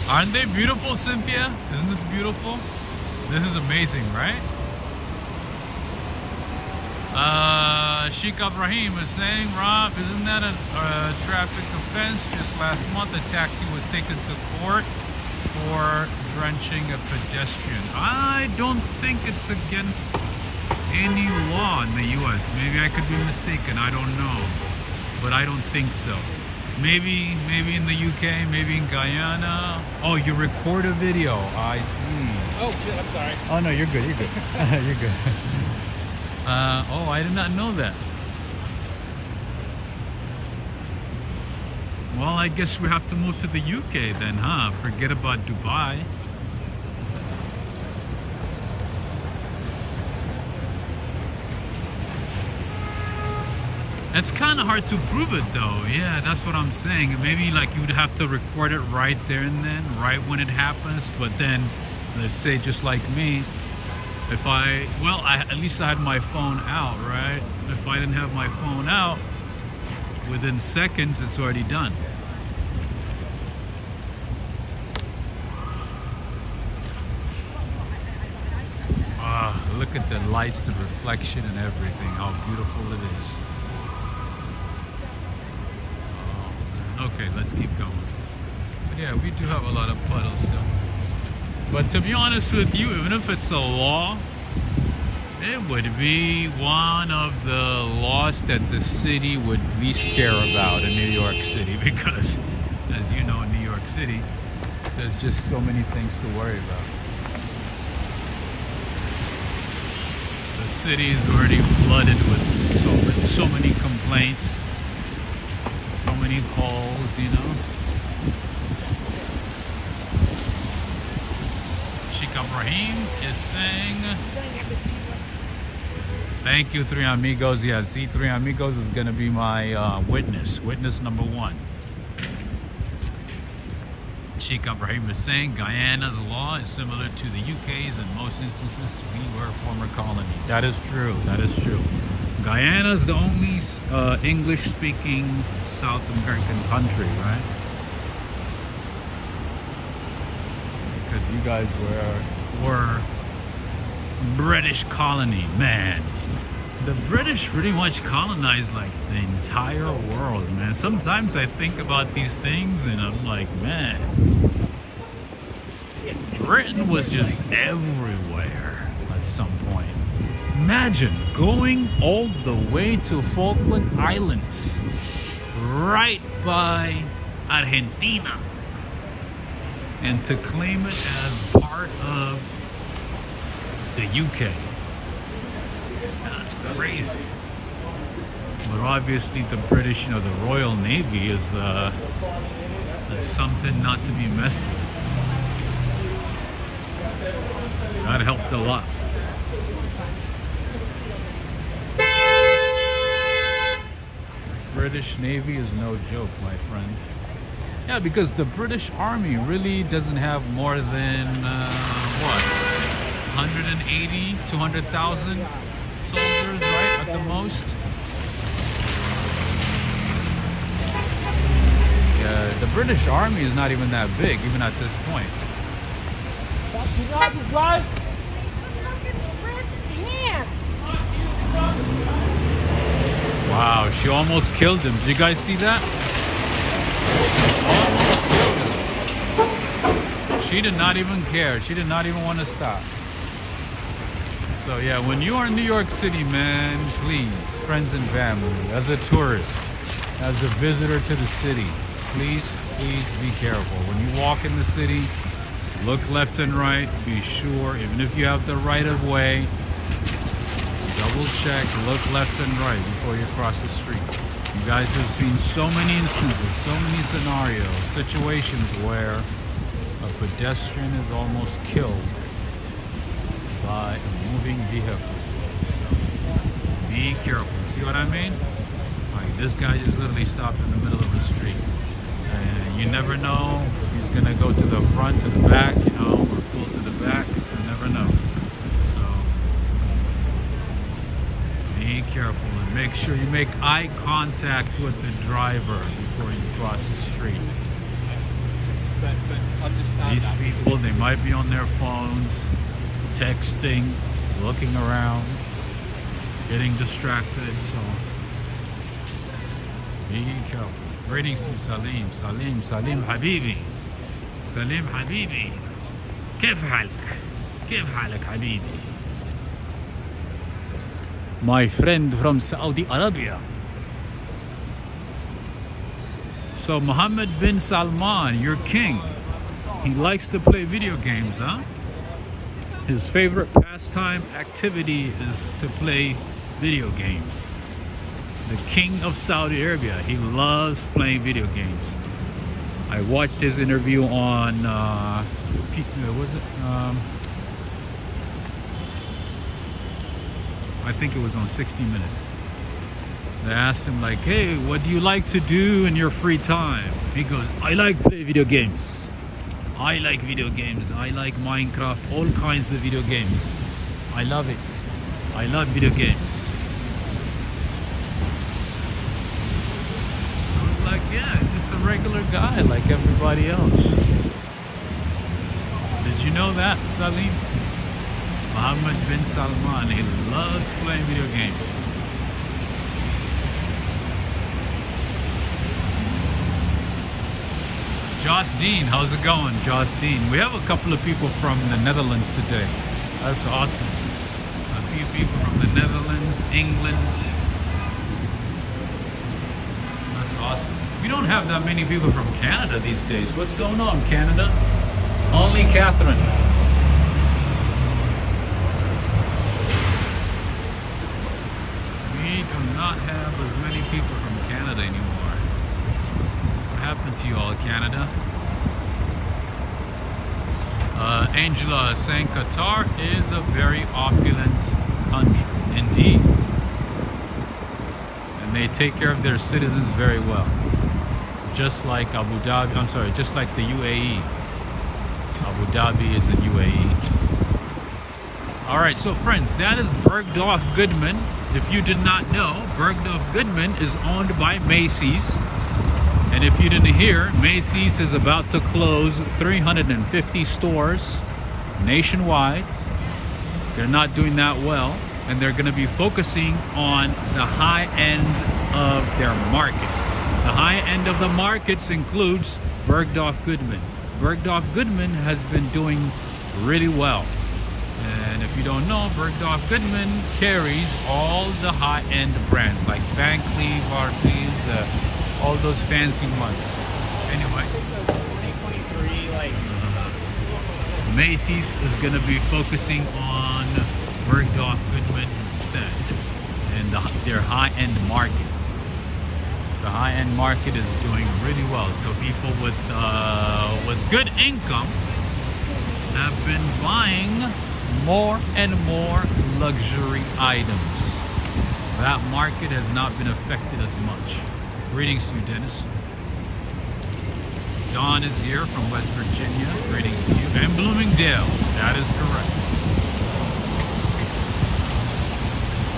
Aren't they beautiful, Cynthia? Isn't this beautiful? This is amazing, right? Sheikh Ibrahim is saying, Rob, isn't that a traffic offense? Just last month, a taxi was taken to court for drenching a pedestrian. I don't think it's against any law in the U.S. Maybe I could be mistaken. I don't know, but I don't think so. Maybe in the UK, maybe in Guyana. Oh, you record a video. I see. Oh shit! I'm sorry. Oh no, you're good. You're good. You're good. Oh, I did not know that. Well, I guess we have to move to the UK then, huh? Forget about Dubai. It's kind of hard to prove it though. Yeah, that's what I'm saying. Maybe like you would have to record it right there and then, right when it happens. But then, let's say just like me, if at least I had my phone out, right? If I didn't have my phone out, within seconds, it's already done. Look at the lights, the reflection and everything, how beautiful it is. Okay, let's keep going. But yeah, we do have a lot of puddles still. But to be honest with you, even if it's a law, it would be one of the laws that the city would least care about in New York City, because as you know, in New York City, there's just so many things to worry about. The city is already flooded with so many complaints, so many calls, you know. Sheikh Ibrahim is saying, thank you, Three Amigos. Yeah, see, Three Amigos is going to be my witness number one. Sheikh Ibrahim is saying Guyana's law is similar to the UK's. In most instances, we were a former colony. That is true. That is true. Guyana is the only English-speaking South American country, right? Because you guys were British colony, man. The British pretty much colonized like the entire world, man. Sometimes I think about these things and I'm like, man, Britain was just everywhere at some point. Imagine going all the way to Falkland Islands, right by Argentina, and to claim it as part of the UK. That's crazy. But obviously the British, you know, the Royal Navy is something not to be messed with. That helped a lot. British Navy is no joke, my friend. Yeah, because the British Army really doesn't have more than, 180, 200,000 soldiers, right, at the most? Yeah, the British Army is not even that big, even at this point. Wow, she almost killed him. Did you guys see that? Almost killed him. She did not even care. She did not even want to stop. So yeah, when you are in New York City, man, please, friends and family, as a tourist, as a visitor to the city, please be careful. When you walk in the city, look left and right. Be sure, even if you have the right of way, double check, look left and right before you cross the street. You guys have seen so many instances, so many scenarios, situations where a pedestrian is almost killed by a moving vehicle. So be careful. See what I mean? Like, this guy just literally stopped in the middle of the street. And you never know if he's gonna go to the front, to the back, you know, or pull to the back. You never know. So Be careful and make sure you make eye contact with the driver before you cross the street. But understand These that people, they might be on their phones, texting, looking around, getting distracted, so be careful. Greetings to Salim. Salim Habibi. Salim Habibi. كيف حالك؟ كيف حالك حبيبي? My friend from Saudi Arabia. So Mohammed bin Salman, your king, he likes to play video games, huh? His favorite pastime activity is to play video games. The king of Saudi Arabia, he loves playing video games. I watched his interview on I think it was on 60 Minutes. They asked him like, hey, what do you like to do in your free time? He goes, I like play video games. I like video games. I like Minecraft, all kinds of video games. I love it. I love video games. I was like, yeah, just a regular guy like everybody else. Did you know that, Salim? Mohammed bin Salman, he loves playing video games. Josdeen, how's it going, Josdeen? We have a couple of people from the Netherlands today. That's awesome. A few people from the Netherlands, England. That's awesome. We don't have that many people from Canada these days. What's going on, Canada? Only Catherine. We do not have as many people from Canada anymore. What happened to you all, Canada? Angela is saying Qatar is a very opulent country, indeed. And they take care of their citizens very well. Just like Abu Dhabi, I'm sorry, just like the UAE. Abu Dhabi is in UAE. Alright, so friends, that is Bergdorf Goodman. If you did not know, Bergdorf Goodman is owned by Macy's. And if you didn't hear, Macy's is about to close 350 stores nationwide. They're not doing that well, and they're going to be focusing on the high end of their markets. The high end of the markets includes Bergdorf Goodman. Bergdorf Goodman has been doing really well. And if you don't know, Bergdorf Goodman carries all the high-end brands like Van Cleef, Harpies, all those fancy ones. Anyway, 2023, like Macy's is going to be focusing on Bergdorf Goodman instead, and their high-end market. The high-end market is doing really well. So people with good income have been buying more and more luxury items. That market has not been affected as much. Greetings to you, Dennis. Don is here from West Virginia. Greetings to you. And Bloomingdale. That is correct.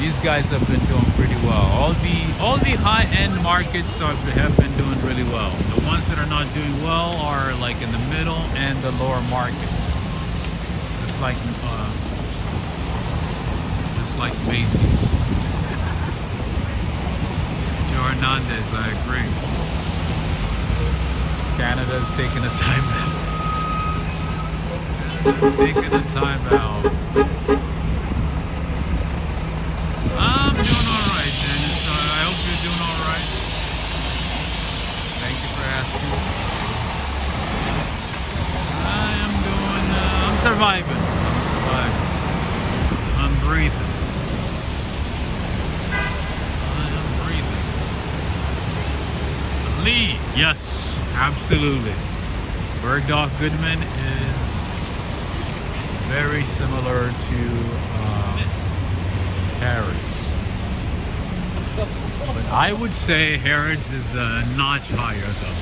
These guys have been doing pretty well. All the high-end markets have been doing really well. The ones that are not doing well are like in the middle and the lower markets. Just like Macy's. Joe Hernandez, I agree. Canada's taking a time out. Taking a time out. I'm doing alright, Dennis. I hope you're doing alright. Thank you for asking. I am doing, I'm surviving. I'm breathing. I am breathing. Lee, yes, absolutely. Bergdorf Goodman is very similar to Harrods. But I would say Harrods is a notch higher though.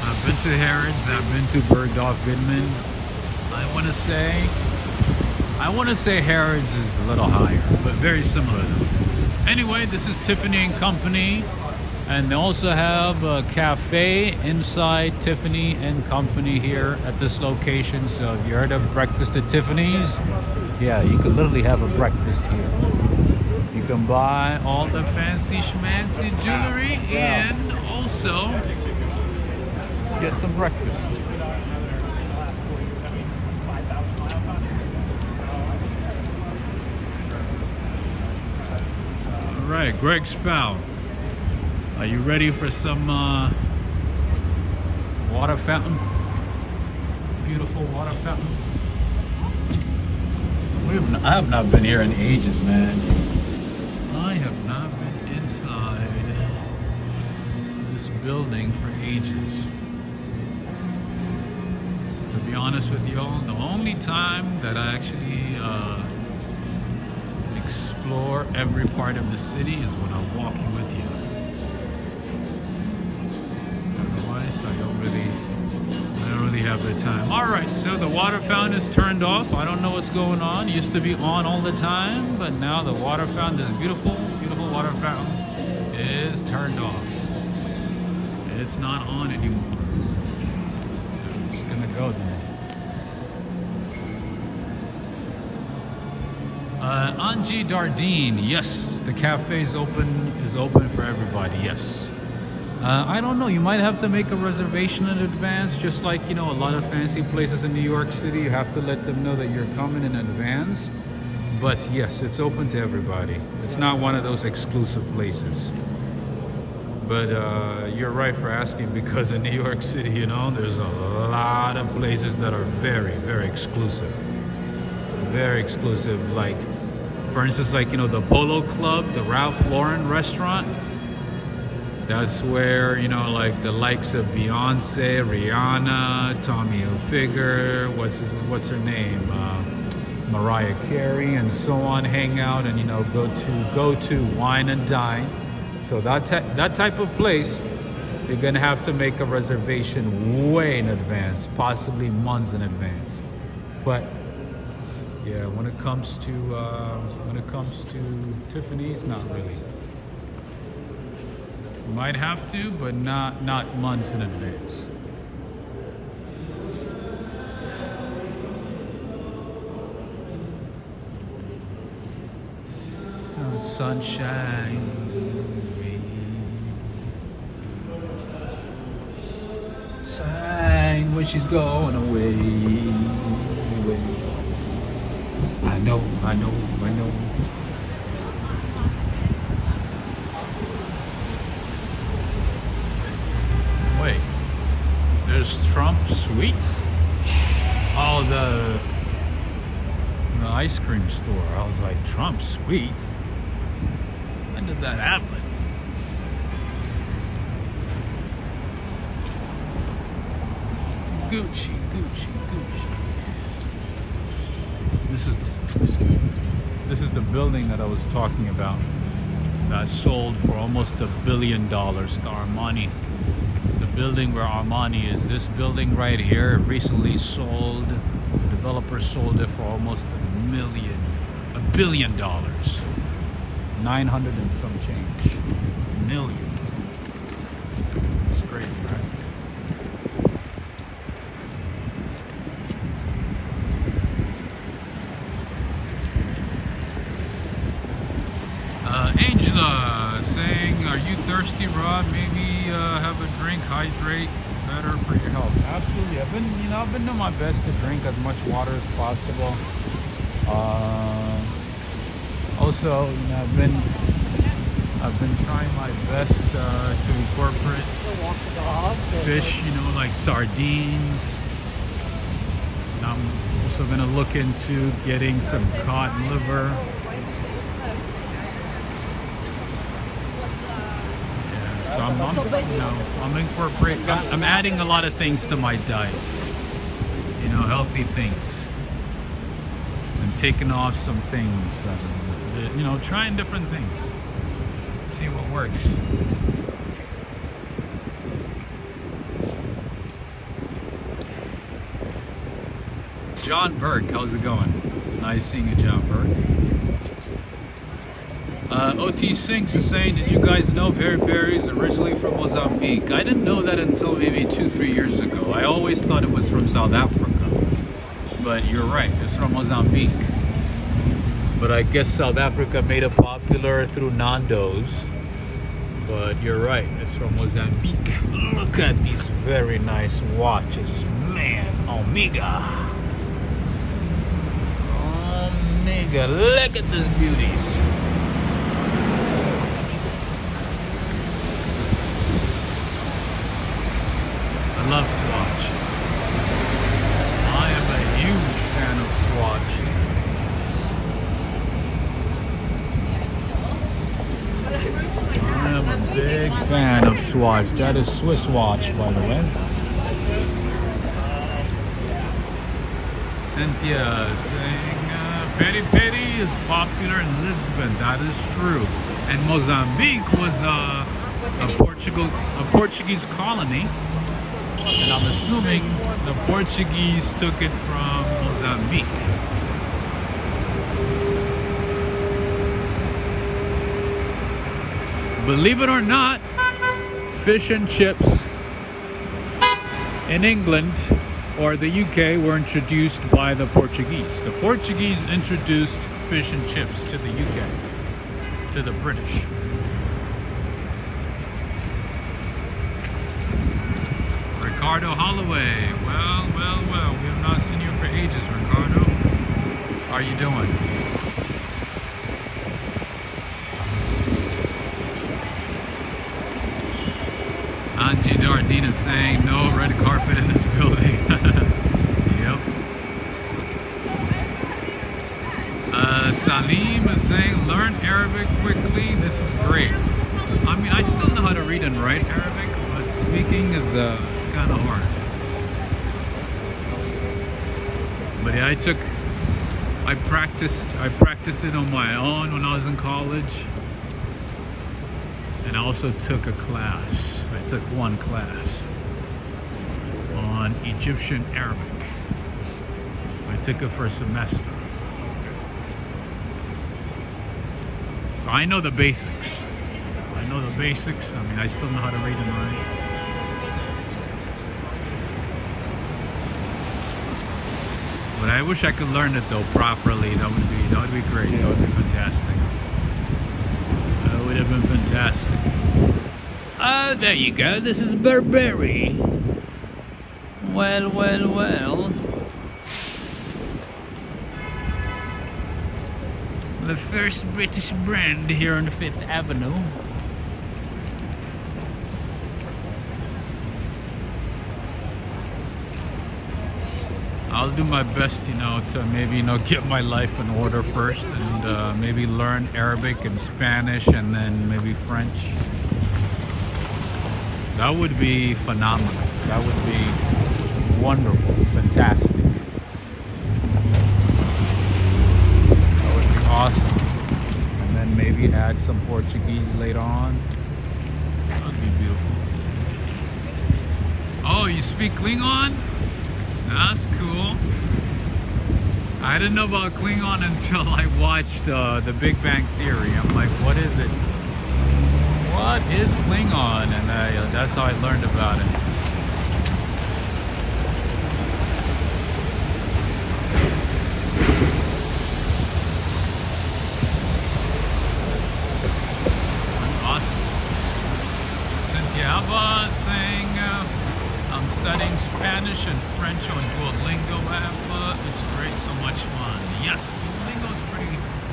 I've been to Harrods, I've been to Bergdorf Goodman. I want to say I want to say Harrods is a little higher, but very similar though. Anyway, this is Tiffany and Company, and they also have a cafe inside Tiffany and Company here at this location. So if you heard of breakfast at Tiffany's, yeah, you could literally have a breakfast here. You can buy all the fancy schmancy jewelry and also get some breakfast. All right, Greg Spout, are you ready for some water fountain? Beautiful water fountain. I have not been here in ages, man. I have not been inside this building for ages. To be honest with y'all, the only time that I actually explore every part of the city is when I'm walking with you. Otherwise, I don't really have the time. All right, so the water fountain is turned off. I don't know what's going on. It used to be on all the time, but now the water fountain, this beautiful water fountain, is turned off. It's not on anymore. I'm just gonna go there. Angie Dardine, yes, the cafe is open for everybody, yes. I don't know, you might have to make a reservation in advance, just like, you know, a lot of fancy places in New York City, you have to let them know that you're coming in advance. But yes, it's open to everybody. It's not one of those exclusive places. But you're right for asking, because in New York City, you know, there's a lot of places that are very, very exclusive. Very exclusive, like, for instance, like, you know, the Polo Club, the Ralph Lauren restaurant. That's where, you know, like the likes of Beyonce, Rihanna, Tommy Hilfiger, what's her name, Mariah Carey, and so on, hang out and, you know, go to wine and dine. So that type of place, you're gonna have to make a reservation way in advance, possibly months in advance. But yeah, when it comes to Tiffany's, not really. You might have to, but not months in advance. Some sunshine. Sang when she's going away. I know. Wait, there's Trump Sweets? Oh, the ice cream store. I was like, Trump Sweets? When did that happen? Gucci. This is the building that I was talking about that sold for almost $1 billion to Armani. The building where Armani is, this building right here, recently sold. The developer sold it for almost $1 billion. 900 and some change. Millions. It's crazy, right? Angela saying, are you thirsty, Rod? Maybe have a drink, hydrate, better for your health. Absolutely. I've been doing my best to drink as much water as possible. Also, you know, I've been trying my best to incorporate fish, you know, like sardines. And I'm also gonna look into getting some cod liver. So I'm adding a lot of things to my diet, you know, healthy things. I'm taking off some things, you know, trying different things, see what works. John Burke, how's it going? Nice seeing you, John Burke. OT Sinks is saying, did you guys know Berry is originally from Mozambique? I didn't know that until maybe 2-3 years ago. I always thought it was from South Africa. But you're right, it's from Mozambique. But I guess South Africa made it popular through Nando's. But you're right, it's from Mozambique. Look at these very nice watches. Man, Omega. Omega, look at these beauties. I love Swatch. I am a huge fan of Swatch. I am a big fan of Swatch. That is Swiss watch, by the way. Cynthia saying, Peri Peri is popular in Lisbon. That is true. And Mozambique was a Portuguese colony. And I'm assuming the Portuguese took it from Mozambique. Believe it or not, fish and chips in England or the UK were introduced by the Portuguese. The Portuguese introduced fish and chips to the UK, to the British. Ricardo Holloway, well, we have not seen you for ages, Ricardo. How are you doing? Angie Jardine is saying no red carpet in this building. Yep. Salim is saying learn Arabic quickly. This is great. I mean, I still know how to read and write Arabic, but speaking is kind of hard. But yeah, I practiced it on my own when I was in college. And I also took a class. I took one class on Egyptian Arabic. I took it for a semester. So I know the basics. I know the basics. I mean, I still know how to read and write. But I wish I could learn it though properly. That would be great. That would be fantastic. That would have been fantastic. Oh, there you go. This is Burberry. Well. The first British brand here on 5th Avenue. I'll do my best, to maybe, get my life in order first and maybe learn Arabic and Spanish and then maybe French. That would be phenomenal. That would be wonderful, fantastic. That would be awesome. And then maybe add some Portuguese later on. That would be beautiful. Oh, you speak Klingon? That's cool. I didn't know about Klingon until I watched The Big Bang Theory. I'm like, what is it? What is Klingon? And that's how I learned about it. That's awesome. Cynthia Alba saying, I'm studying Spanish and French on Duolingo app. It's great, so much fun. Yes, Duolingo is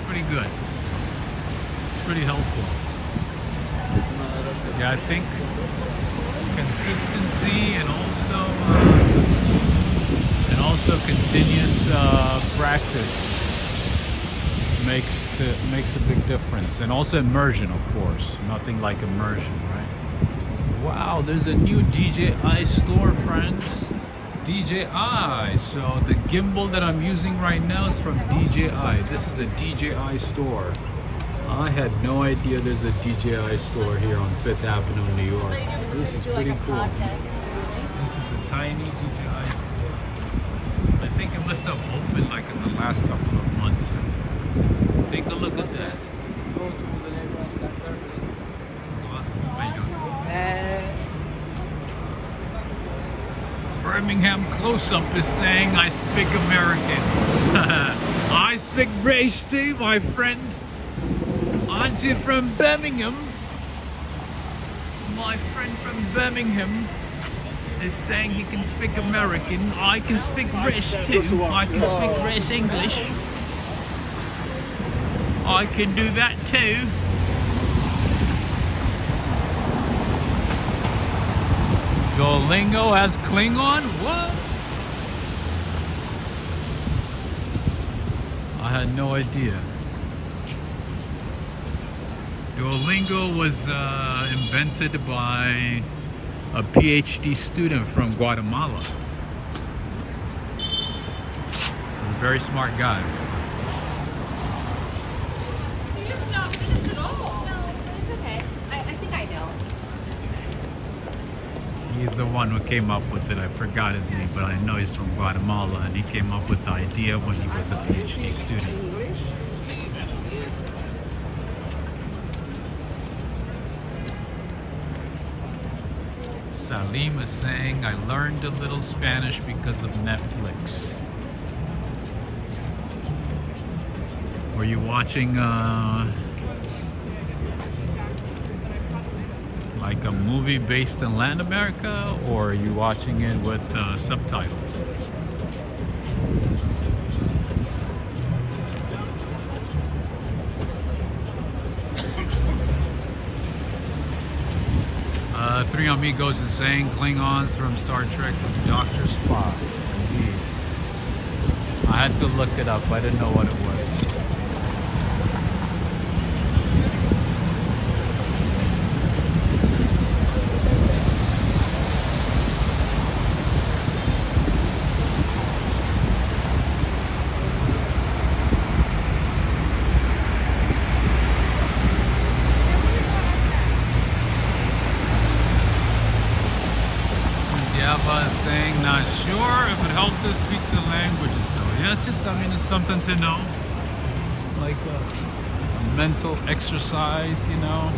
pretty good. It's pretty helpful. Yeah, I think consistency and also continuous practice makes a big difference, and also immersion, of course. Nothing like immersion, right? Wow, there's a new DJI store, friends. DJI. So the gimbal that I'm using right now is from DJI. This is a DJI store. I had no idea there's a DJI store here on 5th Avenue, New York. This is pretty cool. This is a tiny DJI store. I think it must have opened like in the last couple of months. Take a look at that. Go to the neighborhood center. This is awesome. Uh, Birmingham Close-Up is saying I speak American. I speak British too, my friend. Aren't you from Birmingham? My friend from Birmingham is saying he can speak American. I can speak British too. I can speak British English. I can do that too. Duolingo has Klingon? What? I had no idea. Duolingo was invented by a PhD student from Guatemala. He's a very smart guy. You're not finished at all. No, it's okay. I think I know. He's the one who came up with it. I forgot his name, but I know he's from Guatemala, and he came up with the idea when he was a PhD student. Salim is saying, I learned a little Spanish because of Netflix. Were you watching like a movie based in Latin America, or are you watching it with subtitles? Three Amigos is saying Klingons from Star Trek with Dr. Spock. Indeed. I had to look it up. I didn't know what it was. 'Saying not sure if it helps us speak the languages though. Yes, just I mean it's something to know, like a mental exercise, you know,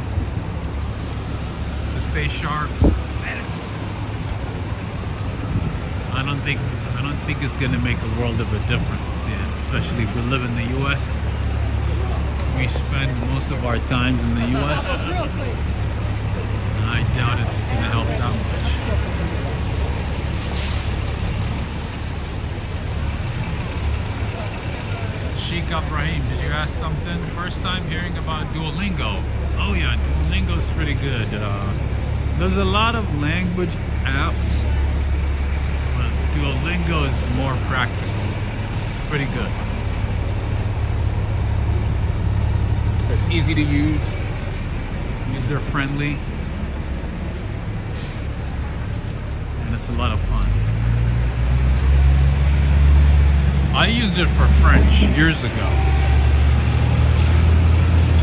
to stay sharp. I don't think it's gonna make a world of a difference. Yeah, especially if we live in the U.S. We spend most of our times in the U.S. I doubt it's gonna help that much. Sheikh Ibrahim, did you ask something? First time hearing about Duolingo. Oh yeah, Duolingo's pretty good. There's a lot of language apps, but Duolingo is more practical. It's pretty good. It's easy to use, user friendly, and it's a lot of fun. I used it for French years ago,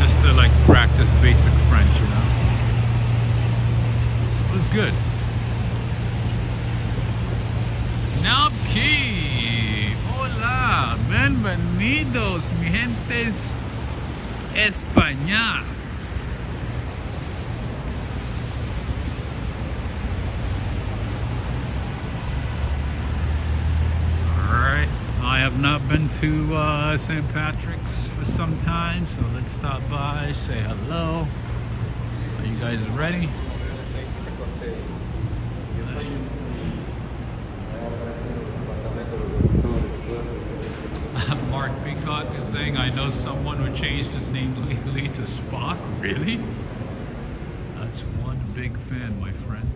just to like practice basic French, you know. It was good. Nabki, hola, bienvenidos, mi gentes España. I have not been to St. Patrick's for some time, so let's stop by, say hello. Are you guys ready? Mark Peacock is saying, I know someone who changed his name legally to Spock. Really? That's one big fan, my friend.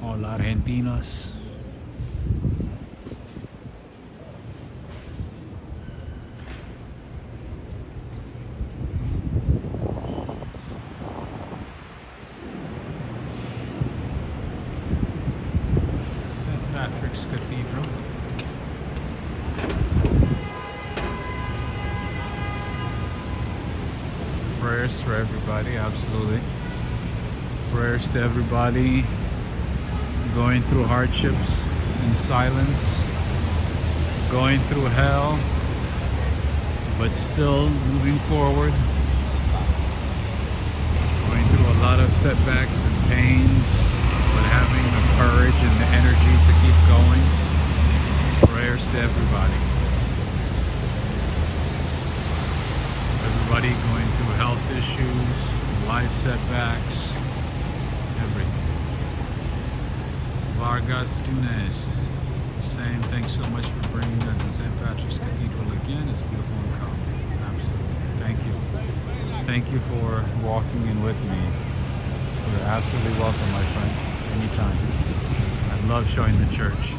Hola, Argentinos. St. Patrick's Cathedral. Prayers for everybody, absolutely. Prayers to everybody going through hardships in silence, going through hell, but still moving forward, going through a lot of setbacks and pains, but having the courage and the energy to keep going. Prayers to everybody. Everybody going through health issues, life setbacks, everything. Vargas Tunes saying thanks so much for bringing us in St. Patrick's Cathedral again. It's beautiful and calm. Absolutely. Thank you. Thank you for walking in with me. You're absolutely welcome, my friend. Anytime. I love showing the church.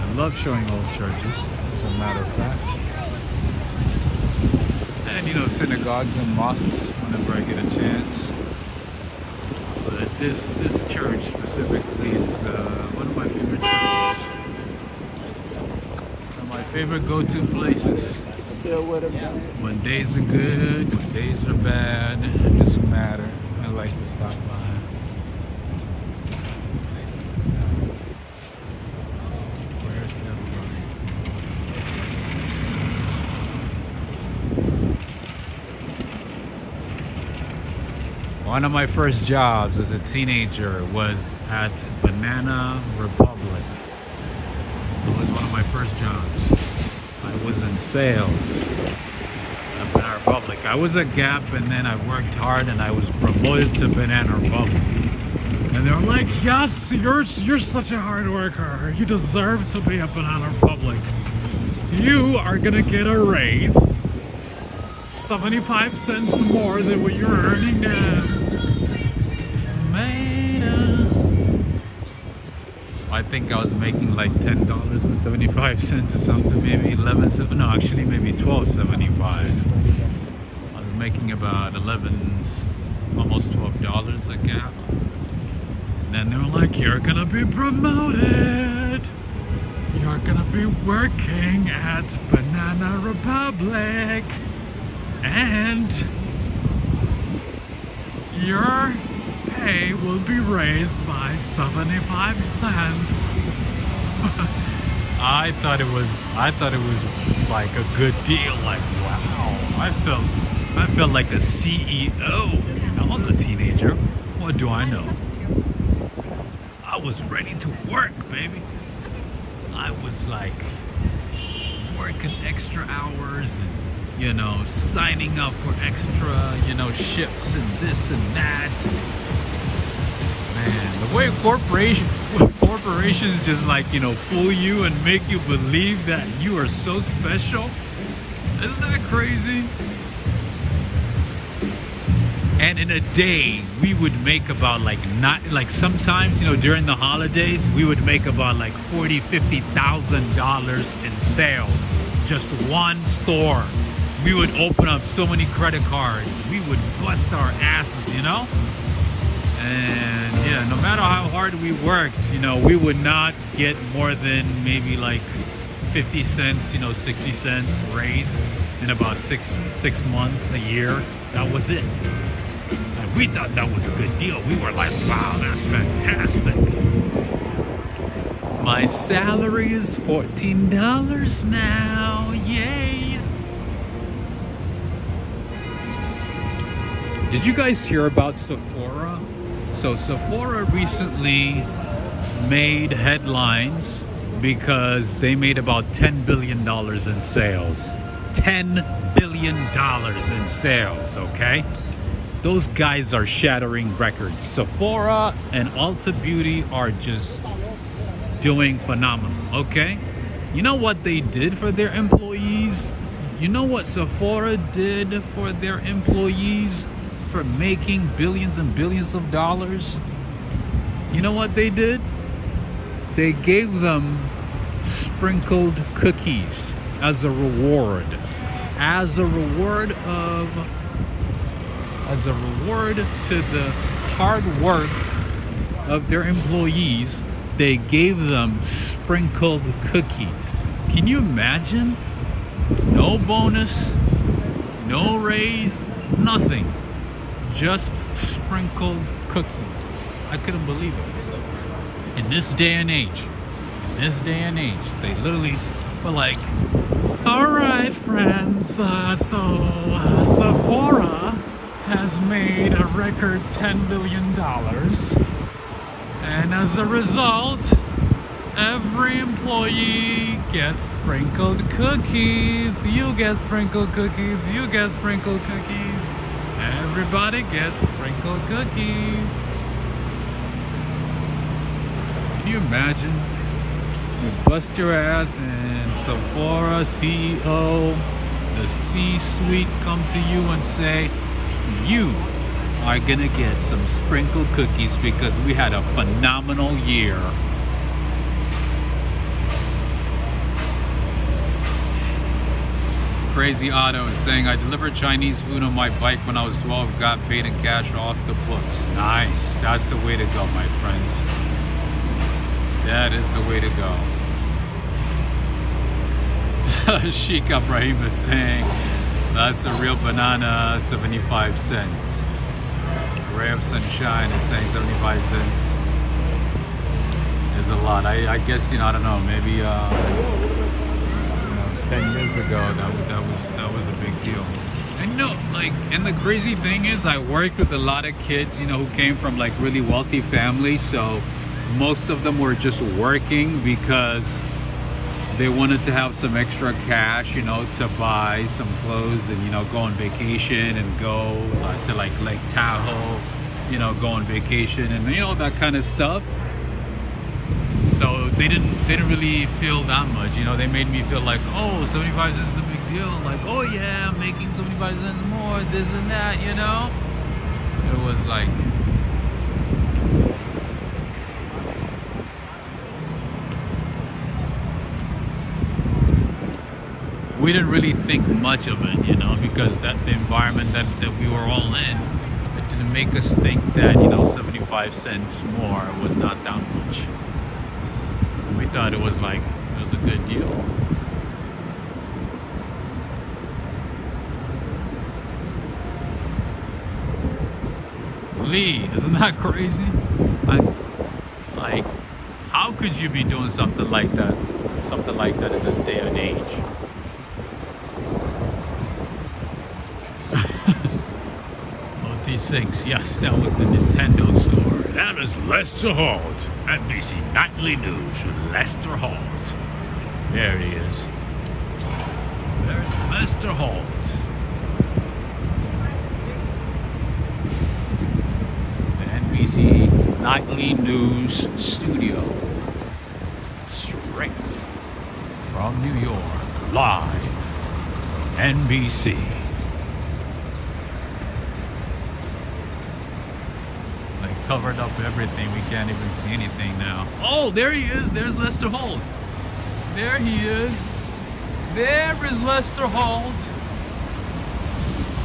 I love showing old churches, as a matter of fact. And, you know, synagogues and mosques whenever I get a chance. But this church specifically is one of my favorite churches. One of my favorite go-to places. When days are good, when days are bad, it doesn't matter. I like to stop by. Where's the everybody? One of my first jobs as a teenager was at Banana Republic. It was one of my first jobs. I was in sales at Banana Republic. I was at Gap, and then I worked hard and I was promoted to Banana Republic. And they were like, yes, you're such a hard worker. You deserve to be at Banana Republic. You are gonna get a raise. 75 cents more than what you're earning now. I think I was making like $10.75 or something, maybe 11 cents. No, actually maybe $12.75. I was making about 11, almost $12 a Gap. And then they were like, you're gonna be promoted. You're gonna be working at Banana Republic. And your pay will be raised by 75 cents. I thought it was like a good deal. Like, wow, I felt like a CEO. I was a teenager. What do I know? I was ready to work, baby. I was like working extra hours and, you know, signing up for extra, you know, shifts and this and that. Man, the way corporations just like, you know, fool you and make you believe that you are so special. Isn't that crazy? And in a day, we would make about like sometimes, you know, during the holidays, we would make about like $40,000-$50,000 in sales. Just one store. We would open up so many credit cards. We would bust our asses, you know? And yeah, no matter how hard we worked, you know, we would not get more than maybe like 50 cents, you know, 60 cents raise in about six months, a year. That was it. And we thought that was a good deal. We were like, wow, that's fantastic. My salary is $14 now. Yay. Did you guys hear about Sephora? So Sephora recently made headlines because they made about $10 billion in sales. $10 billion in sales, okay? Those guys are shattering records. Sephora and Ulta Beauty are just doing phenomenal, okay? You know what they did for their employees? You know what Sephora did for their employees? for making billions and billions of dollars, you know what they did? They gave them sprinkled cookies as a reward. As a reward to the hard work of their employees, they gave them sprinkled cookies. Can you imagine? No bonus, no raise, nothing. Just sprinkled cookies. I couldn't believe it. In this day and age, they literally were like, all right, friends, Sephora has made a record $10 billion. And as a result, every employee gets sprinkled cookies. You get sprinkled cookies. You get sprinkled cookies. Everybody gets sprinkled cookies. Can you imagine? You bust your ass and Sephora CEO, the C-suite come to you and say, you are gonna get some sprinkled cookies because we had a phenomenal year. Crazy Otto is saying, I delivered Chinese food on my bike when I was 12, got paid in cash off the books. Nice, that's the way to go, my friends. That is the way to go. Sheikh Ibrahim is saying, that's a real banana, 75 cents. Ray of Sunshine is saying 75 cents is a lot. I guess, I don't know, maybe 10 years ago that was a big deal. And and the crazy thing is, I worked with a lot of kids, who came from like really wealthy families, so most of them were just working because they wanted to have some extra cash, to buy some clothes and, go on vacation and go to like Lake Tahoe, go on vacation and, that kind of stuff. So they didn't really feel that much, they made me feel like, oh, 75 cents is a big deal. Like, oh yeah, I'm making 75 cents more, this and that, It was like, we didn't really think much of it, because the environment that we were all in, it didn't make us think that, 75 cents more was not that much. We thought it was a good deal. Lee, isn't that crazy? How could you be doing something like that in this day and age? OT6, yes, that was the Nintendo store. That is Lester Holt, NBC Nightly News with Lester Holt. There he is. There's Lester Holt. The NBC Nightly News studio. Straight from New York, live, NBC. Covered up everything. We can't even see anything now. Oh, there he is. There's Lester Holt. There he is. There is Lester Holt.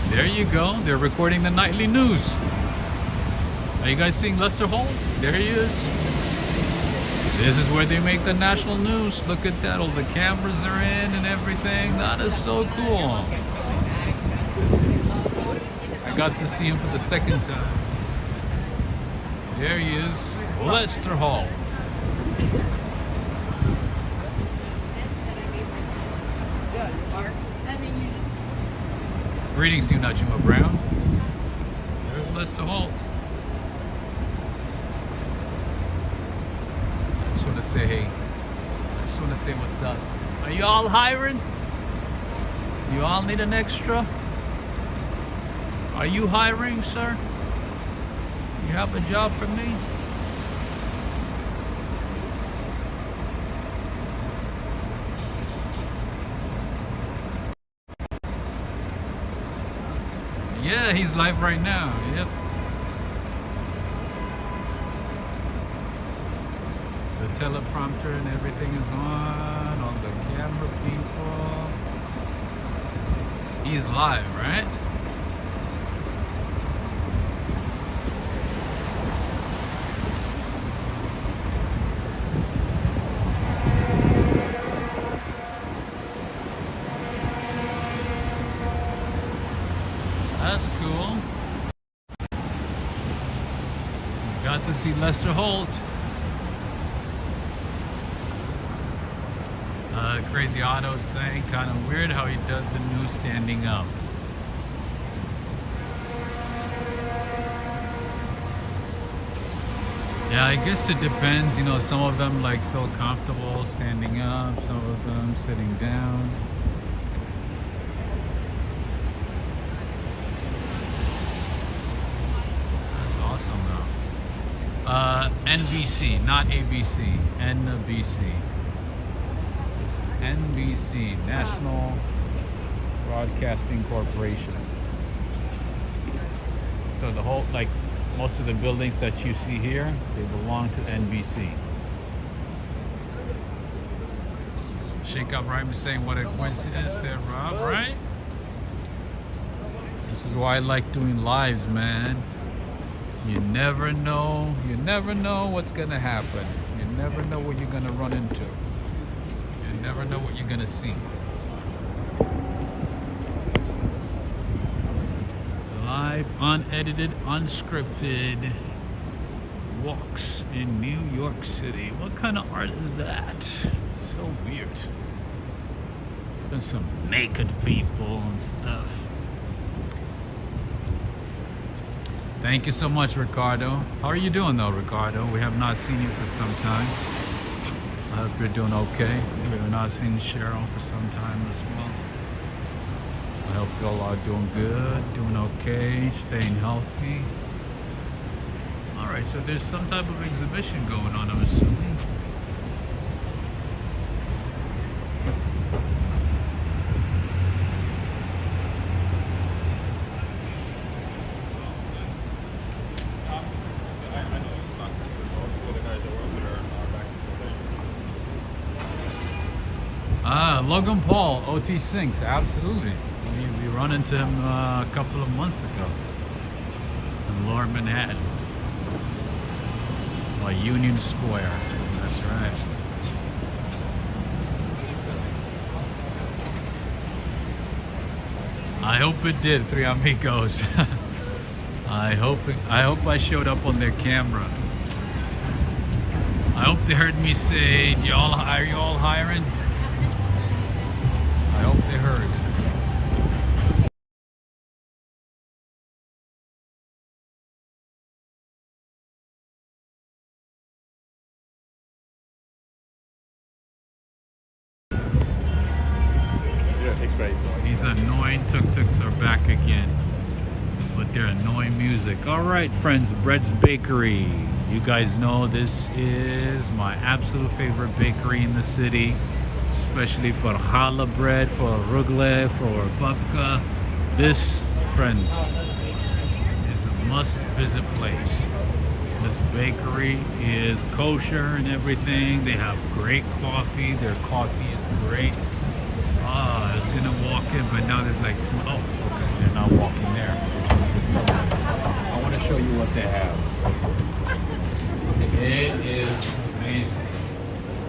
There you go. They're recording the nightly news. Are you guys seeing Lester Holt? There he is. This is where they make the national news. Look at that. All the cameras are in and everything. That is so cool. I got to see him for the second time. There he is, Lester Holt. Greetings to you, Najima Brown. There's Lester Holt. I just want to say hey. I just want to say what's up. Are you all hiring? You all need an extra? Are you hiring, sir? You have a job for me? Yeah, he's live right now. Yep. The teleprompter and everything is on. All the camera people. He's live, right? That's cool. Got to see Lester Holt. Crazy Otto saying kind of weird how he does the news standing up. Yeah, I guess it depends. You know, some of them like feel comfortable standing up, some of them sitting down. NBC, not ABC. NBC. This is NBC, National Broadcasting Corporation. So the whole, like, most of the buildings that you see here, they belong to NBC. Shake Up Rhyme is saying what a coincidence there, Rob, right? This is why I like doing lives, man. You never know what's gonna happen. You never know what you're gonna run into. You never know what you're gonna see. Live, unedited, unscripted walks in New York City. What kind of art is that? So weird. There's some naked people and stuff. Thank you so much, Ricardo. How are you doing though, Ricardo? We have not seen you for some time. I hope you're doing okay. We have not seen Cheryl for some time as well. I hope you all are doing good, doing okay, staying healthy. Alright, so there's some type of exhibition going on, I'm assuming. Logan Paul, OT Sinks, absolutely. We run into him a couple of months ago in Lower Manhattan. Union Square, that's right. I hope it did, Three Amigos. I hope I showed up on their camera. I hope they heard me say, are you all hiring? I hope they heard. These annoying tuk-tuks are back again with their annoying music. All right, friends, Bread's Bakery. You guys know this is my absolute favorite bakery in the city. Especially for challah bread, for rugle, for babka. This, friends, is a must-visit place. This bakery is kosher and everything. They have great coffee. Their coffee is great. I was gonna walk in, but now there's like two. Oh, okay, they're not walking there. I want to show you what they have. It is amazing.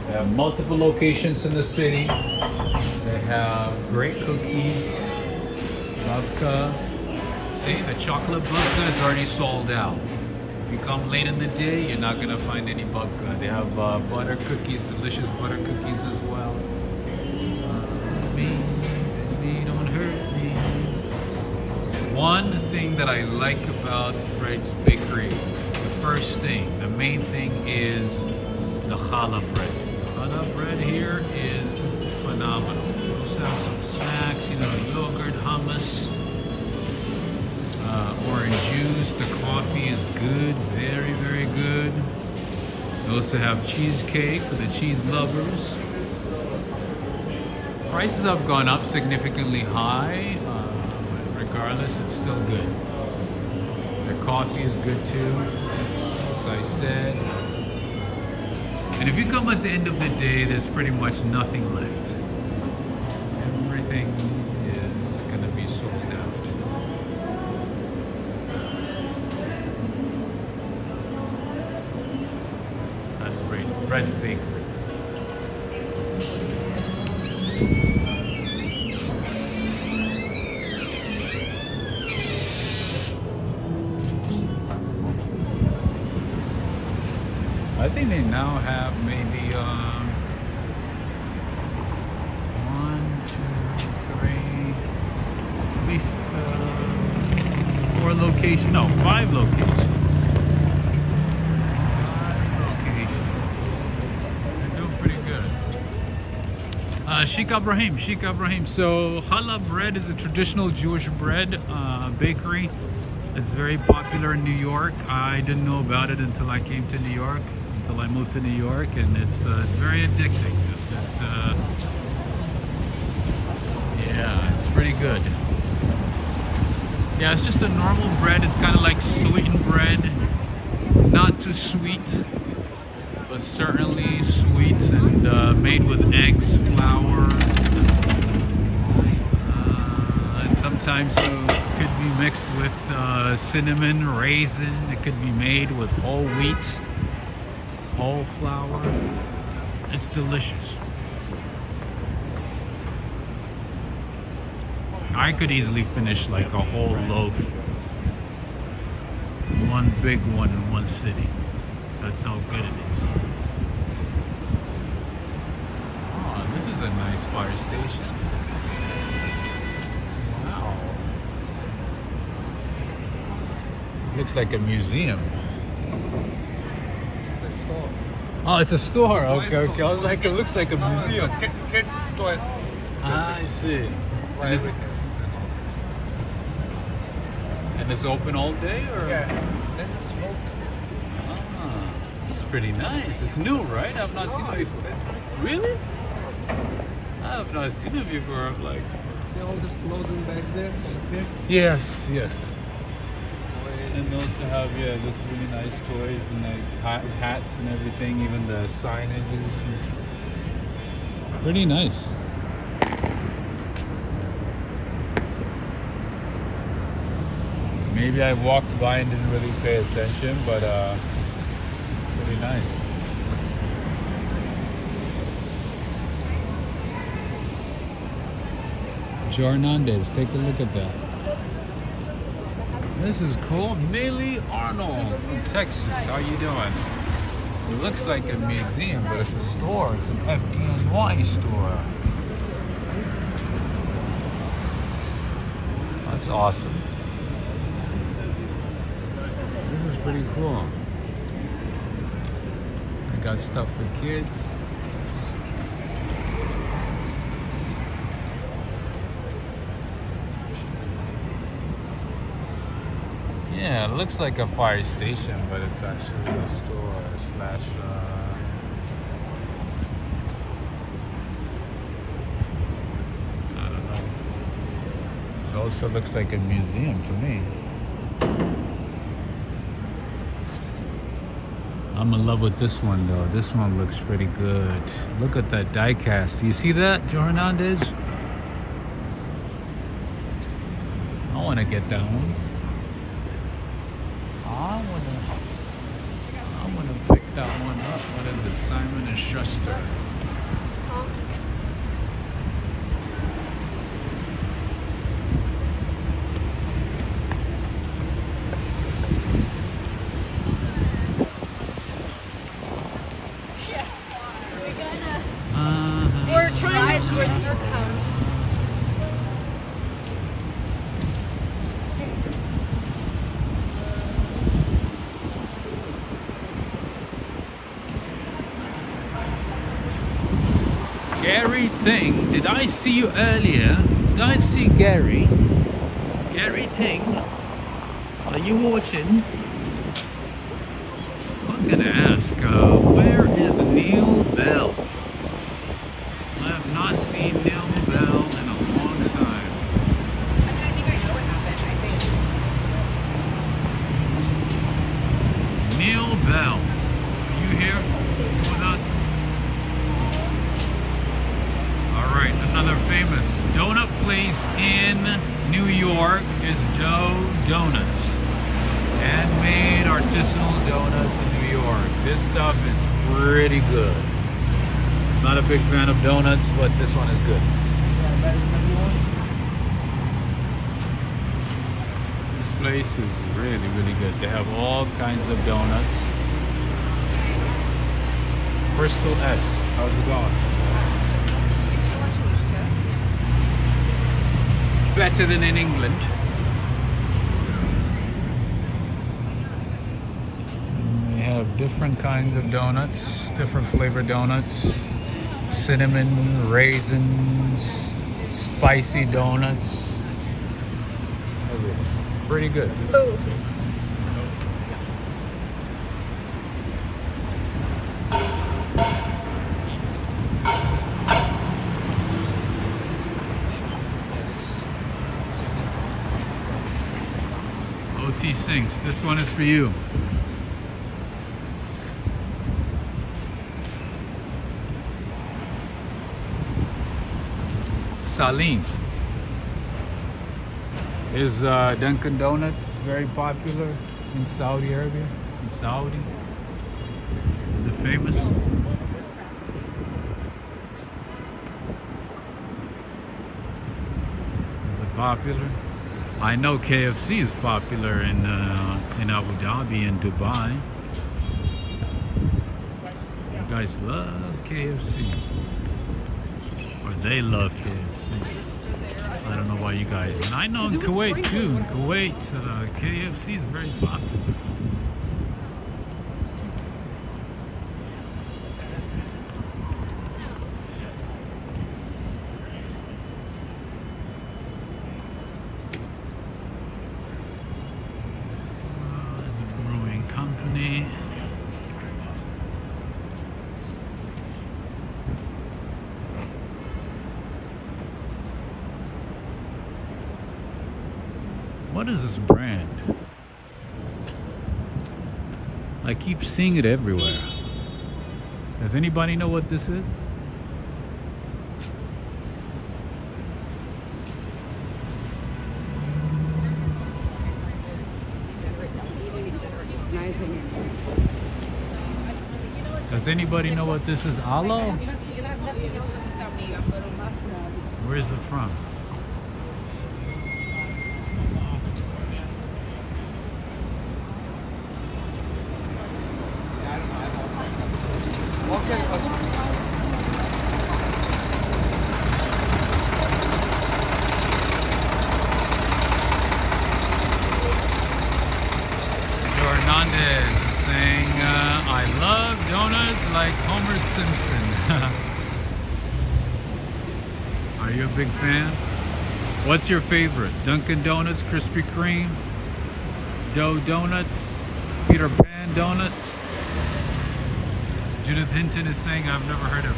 They have multiple locations in the city. They have great cookies, babka. See, the chocolate babka is already sold out. If you come late in the day, you're not gonna find any babka. They have butter cookies, delicious butter cookies as well. Baby, don't hurt me. One thing that I like about Fred's Bakery, the first thing, the main thing is the challah bread. Challah bread here is phenomenal. We also have some snacks, you know, yogurt, hummus, orange juice. The coffee is good, very, very good. We also have cheesecake for the cheese lovers. Prices have gone up significantly high, but regardless, it's still good. The coffee is good too, as I said. And if you come at the end of the day, there's pretty much nothing left. Everything is gonna be sold out. That's great. Bread's Bakery. I think they now have maybe 4 locations. No, 5 locations. 5 locations. They're doing pretty good. Sheikh Ibrahim. So challah bread is a traditional Jewish bread bakery. It's very popular in New York. I didn't know about it until I came to New York. Until I moved to New York, and it's very addicting. Yeah, it's pretty good. Yeah, it's just a normal bread. It's kind of like sweetened bread, not too sweet, but certainly sweet, and made with eggs, flour, and sometimes it could be mixed with cinnamon, raisin. It could be made with whole wheat, whole flour. It's delicious. I could easily finish like a whole loaf, one big one in one sitting. That's how good it is. Oh, this is a nice fire station. Wow. Looks like a museum. Oh, it's a store. Okay. I was like, it looks like a museum. Kids toys. Ah, I see. And it's open all day, or? Yeah. This is smoke. Ah, it's pretty nice. It's new, right? I've not seen it before. Really? I have not seen it before. I'm like. See all this clothing back there? Okay. Yes. And they also have this really nice toys and like hats and everything, even the signages. Pretty nice. Maybe I walked by and didn't really pay attention, but pretty nice. Joe Hernandez, take a look at that. This is cool. Millie Arnold from Texas. How you doing? It looks like a museum, but it's a store. It's an FDNY store. That's awesome. This is pretty cool. I got stuff for kids. Yeah, it looks like a fire station, but it's actually a store slash. I don't know. It also looks like a museum to me. I'm in love with this one though. This one looks pretty good. Look at that die cast. You see that, Joe Hernandez? I want to get that one. I want to pick that one up. What is it? Simon and Schuster. We're trying towards your cone. Gary Ting, did I see you earlier? Did I see Gary? Gary Ting, are you watching? I was gonna ask, where is Neil Bell? I have not seen Neil Bell in a long time. I think I know what happened. I think. you here with us? Alright, another famous donut place in New York is Dough Donuts. Handmade artisanal donuts in New York. This stuff is pretty good. Not a big fan of donuts, but this one is good. This place is really, really good. They have all kinds of donuts. Bristol S. How's it going? Better than in England. They have different kinds of donuts, different flavor donuts. Cinnamon, raisins, spicy donuts. Pretty good. OT Sinks, this one is for you. Salim. Is Dunkin' Donuts very popular in Saudi Arabia? In Saudi? Is it famous? Is it popular? I know KFC is popular in Abu Dhabi and Dubai. You guys love KFC. Or they love KFC. I don't know why you guys. And I know in Kuwait too. In Kuwait, KFC is very popular. There's a brewing company. What is this brand? I keep seeing it everywhere. Does anybody know what this is? Does anybody know what this is? Aloe? Where is it from? Hernandez is saying, I love donuts like Homer Simpson. Are you a big fan? What's your favorite? Dunkin' Donuts, Krispy Kreme, Dough Donuts, Peter Pan Donuts? Judith Hinton is saying, I've never heard of it.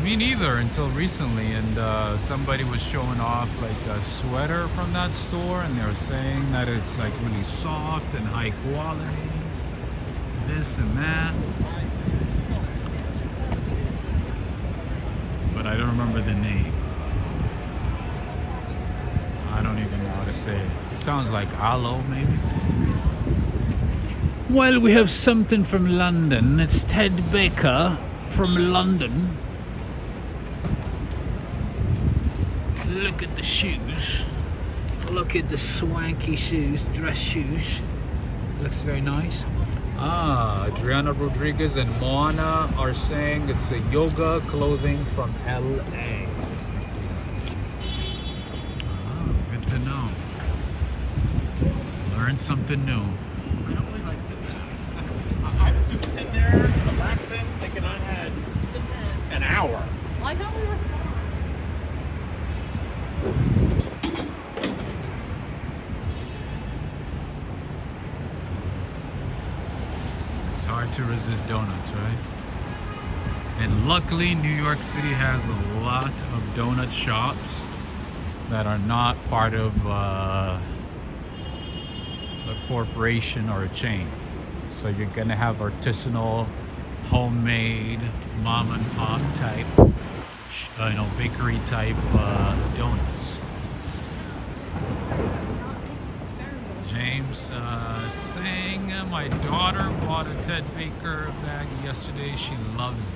Me neither until recently, and somebody was showing off like a sweater from that store, and they were saying that it's like really soft and high quality, this and that. But I don't remember the name. I don't even know how to say it. It sounds like aloe, maybe. Well, we have something from London. It's Ted Baker from London. Look at the shoes. Look at the swanky shoes, dress shoes. Looks very nice. Adriana Rodriguez and Moana are saying it's a yoga clothing from LA. Good to know. Learn something new. I was just sitting there relaxing, thinking I had an hour. Well, I thought we were. It's hard to resist donuts, right? And luckily, New York City has a lot of donut shops that are not part of a corporation or a chain. So you're gonna have artisanal, homemade, mom and pop type, bakery type donuts. James saying my daughter bought a Ted Baker bag yesterday. She loves it.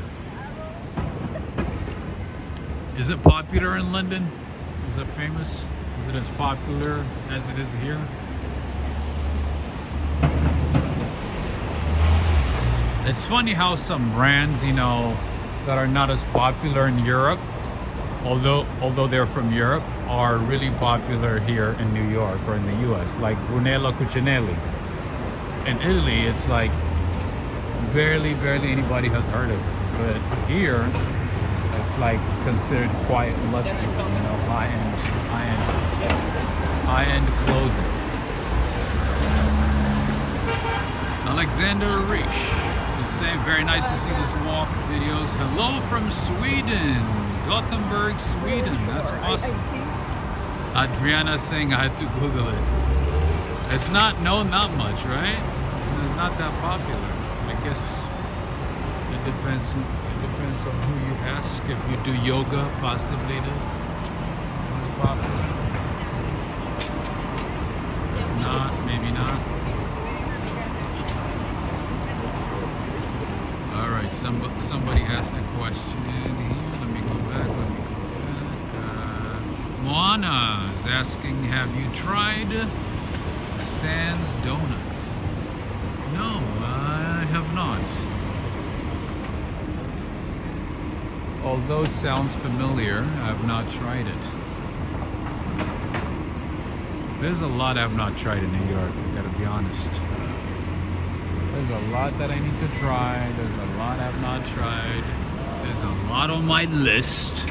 Is it popular in London? Is it famous? Is it as popular as it is here? It's funny how some brands, that are not as popular in Europe, although they're from Europe, are really popular here in New York or in the US, like Brunello Cucinelli. In Italy, it's like barely anybody has heard of it. But here, it's like considered quite luxury, high-end clothing. Alexander Reich is saying, very nice to see this walk videos. Hello from Sweden, Gothenburg, Sweden. That's awesome. Adriana saying I had to Google it. It's not known that much, right? It's not that popular. I guess it depends on who you ask. If you do yoga, possibly it is. It's popular. If not, maybe not. All right, somebody asked a question here. Let me go back. Moana is asking, have you tried Stan's Donuts? No, I have not. Although it sounds familiar, I have not tried it. There's a lot I have not tried in New York, I gotta be honest. There's a lot that I need to try. There's a lot I've not tried. There's a lot on my list.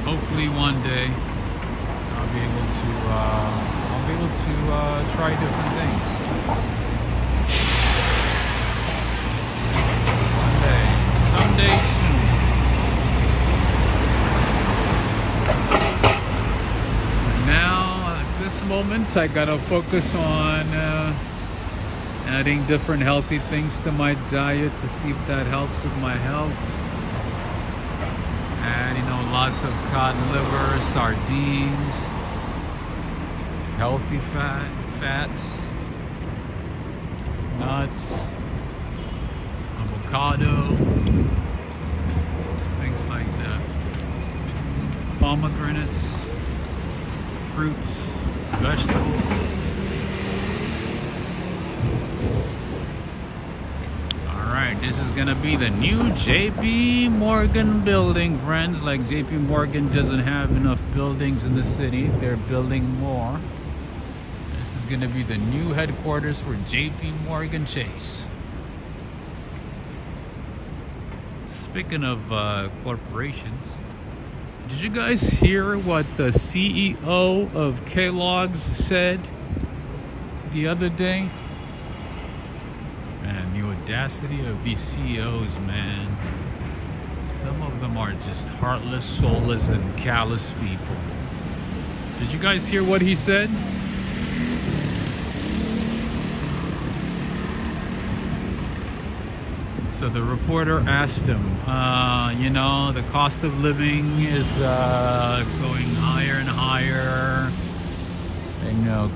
Hopefully one day I'll be able to try different things. One day, someday soon. Now, at this moment, I gotta focus on adding different healthy things to my diet to see if that helps with my health. And lots of cod liver, sardines, healthy fats, nuts, avocado, things like that. Pomegranates, fruits, vegetables. Alright, this is gonna be the new JP Morgan building, friends. Like JP Morgan doesn't have enough buildings in the city, they're building more. This is gonna be the new headquarters for JP Morgan Chase. Speaking of corporations, did you guys hear what the CEO of Kellogg's said the other day? Man, the audacity of these CEOs, man. Some of them are just heartless, soulless, and callous people. Did you guys hear what he said? So the reporter asked him, the cost of living is going higher and higher.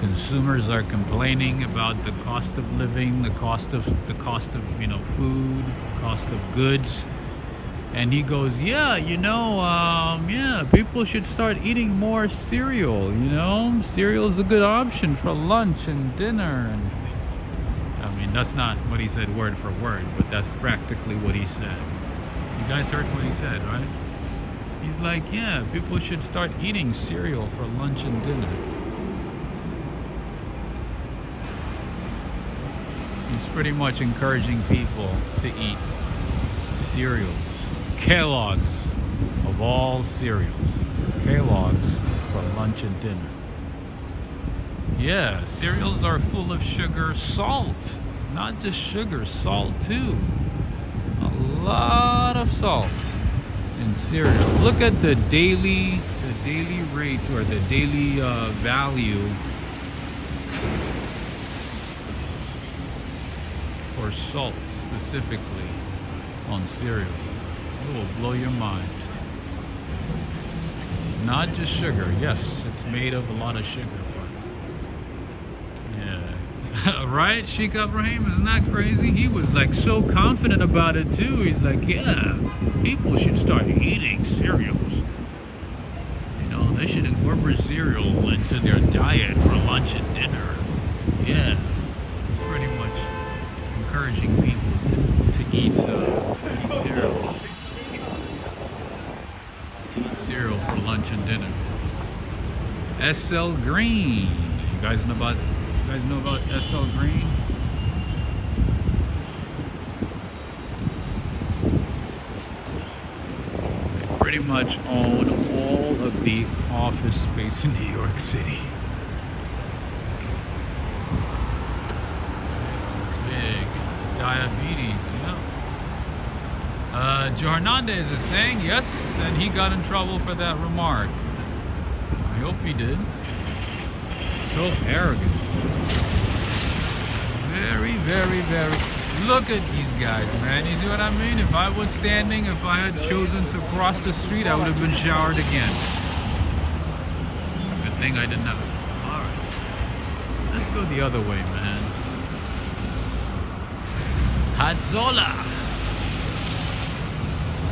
Consumers are complaining about the cost of living, the cost of food, cost of goods. And he goes, people should start eating more cereal, Cereal is a good option for lunch and dinner. And I mean, that's not what he said word for word, but that's practically what he said. You guys heard what he said, right? He's like, people should start eating cereal for lunch and dinner. He's pretty much encouraging people to eat cereals. Kellogg's, of all cereals. Kellogg's for lunch and dinner. Yeah, cereals are full of sugar, salt. Not just sugar, salt too. A lot of salt in cereal. Look at the daily daily rate or the daily value for salt specifically on cereals. It will blow your mind. Not just sugar. Yes, it's made of a lot of sugar. But yeah. Right, Sheikh Ibrahim? Isn't that crazy? He was like so confident about it too. He's like, yeah, people should start eating cereals. You know, they should incorporate cereal into their diet for lunch and dinner. Yeah. It's pretty much encouraging people to eat cereal. To eat cereal for lunch and dinner. SL Green. You guys know about SL Green? They pretty much own all of the office space in New York City. Big diabetes, yeah. Joe Hernandez is saying yes, and he got in trouble for that remark. I hope he did. So arrogant. Very, very, very. Look at these guys, man. You see what I mean? If I was standing, if I had chosen to cross the street, I would have been showered again. Good thing I did not. Alright. Let's go the other way, man. Hadzola.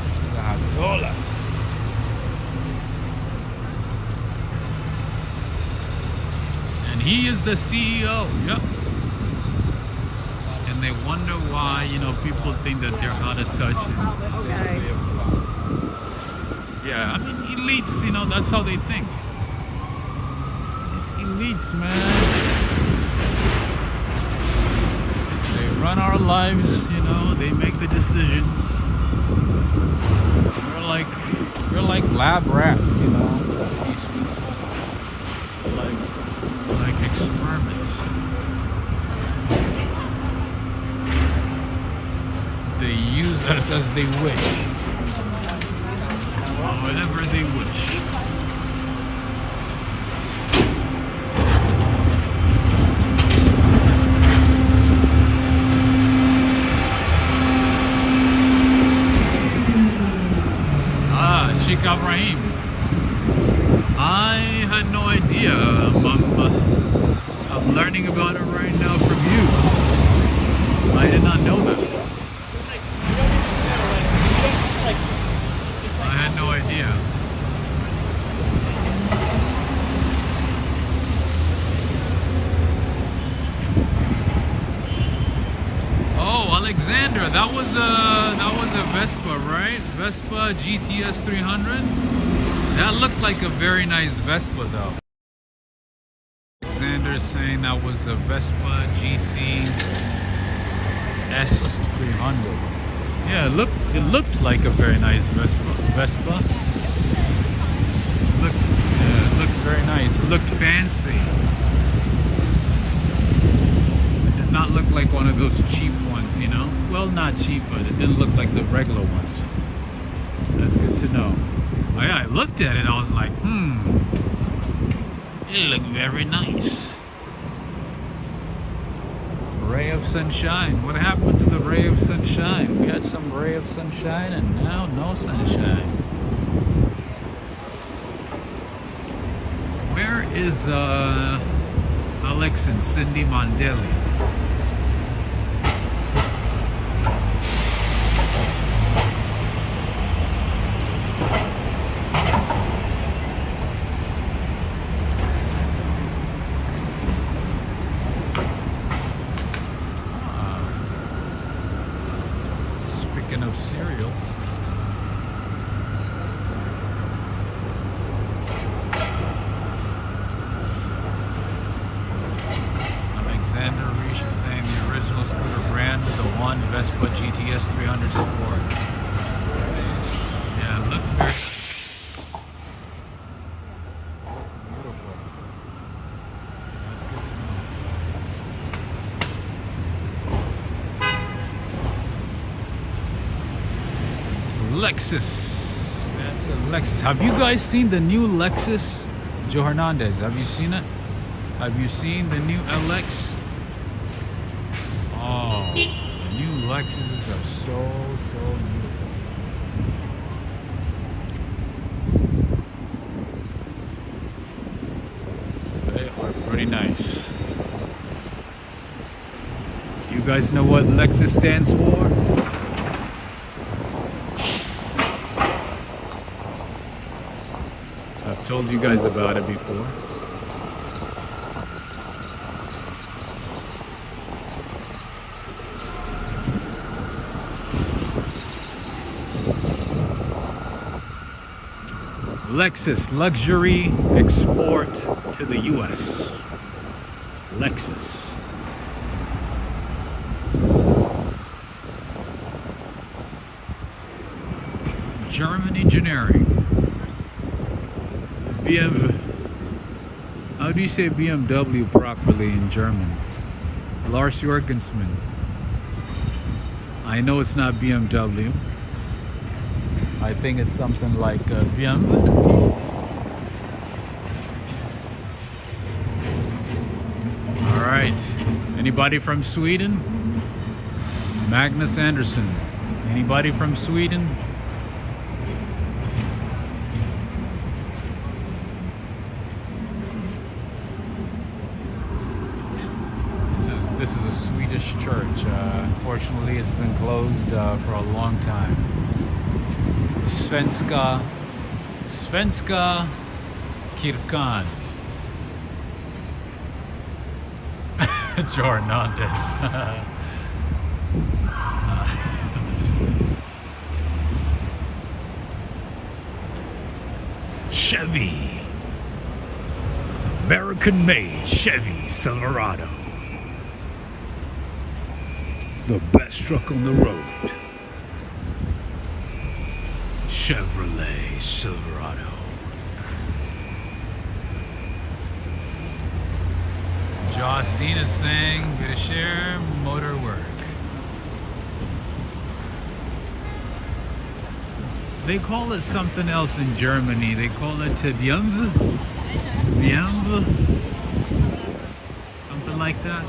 This is a Hadzola. And he is the CEO. Yep. And they wonder why, you know, people think that they're out of touch. Okay. Yeah, I mean, elites, you know, that's how they think. These elites, man. They run our lives, you know, they make the decisions. We're like lab rats, you know. Like experiments. They use us as they wish. Whatever they wish. Sheikh Ibrahim. I had no idea. I'm learning about it right now from you. I did not know that. I had no idea. Oh, Alexander, that was a Vespa, right? Vespa GTS 300. That looked like a very nice Vespa, though. Alexander is saying that was a Vespa GTS 300. Yeah, it looked like a very nice Vespa. It looked very nice. It looked fancy. It did not look like one of those cheap ones, you know? Well, not cheap, but it didn't look like the regular ones. That's good to know. Oh, yeah, I looked at it, I was like, it looked very nice. Ray of sunshine. What happened to the ray of sunshine? We had some ray of sunshine and now no sunshine. Where is Alex and Cindy Mondelli? Of cereal. Alexander Reish is saying the original scooter brand was the one Vespa GTS 300 Sport. Yeah, look very beautiful. That's good to know. Lexus and It's a Lexus. Have you guys seen the new Lexus? Joe Hernandez, have you seen it? Have you seen the new LX? Oh, the new Lexuses are so beautiful. They are pretty nice. Do you guys know what Lexus stands for? I've told you guys about it before. Lexus Luxury Export to the US. Lexus. German engineering. How do you say BMW properly in German? Lars Jorgensman. I know it's not BMW. I think it's something like BMW. All right. Anybody from Sweden? Magnus Anderson. Anybody from Sweden? This is a Swedish church. Unfortunately, it's been closed for a long time. Svenska kyrkan. Joe Hernandez. That's funny. Chevy. American-made Chevy Silverado. The best truck on the road. Chevrolet Silverado. Justine is saying, gonna share motor work. They call it something else in Germany. They call it Bienve. Bienve. Something like that.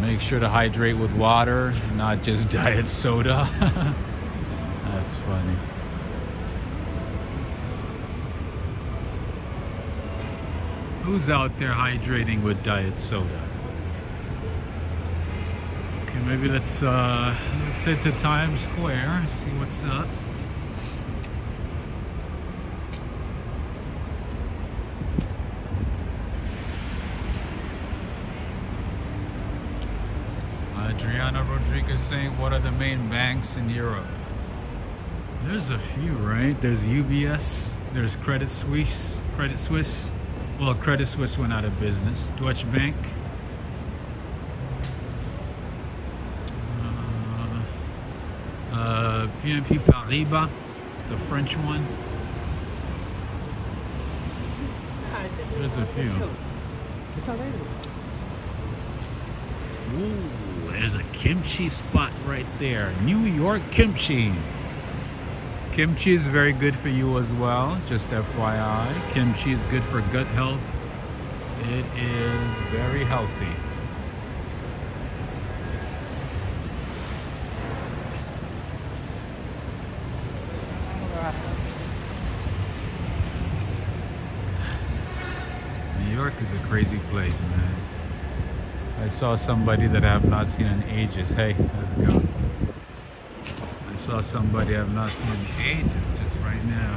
Make sure to hydrate with water, not just diet soda. That's funny. Who's out there hydrating with diet soda? Okay, maybe let's head to Times Square, see what's up. Adriana Rodriguez saying, what are the main banks in Europe? There's a few, right? There's UBS, there's Credit Suisse. Well, Credit Suisse went out of business. Deutsche Bank. BNP Paribas, the French one. There's a few. Ooh, there's a kimchi spot right there. New York kimchi. Kimchi is very good for you as well, just FYI. Kimchi is good for gut health. It is very healthy. New York is a crazy place, man. I saw somebody that I have not seen in ages. Hey, how's it going? I saw somebody I have not seen in ages just right now.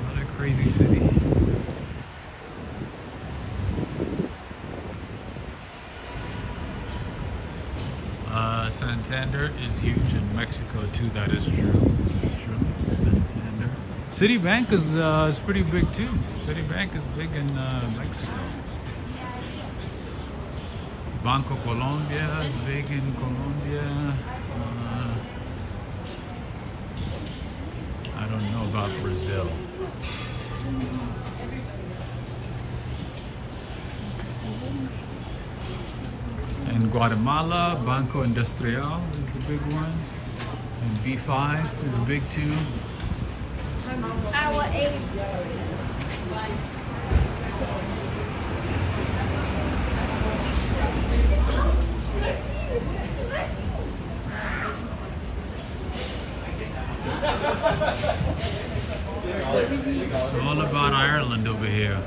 What a crazy city. Santander is huge in Mexico too. That is true. That's true. Citibank is pretty big too. Citibank is big in Mexico. Banco Colombia is big in Colombia. I don't know about Brazil. In Guatemala, Banco Industrial is the big one. And B5 is big too. Hour 8. It's all about Ireland over here.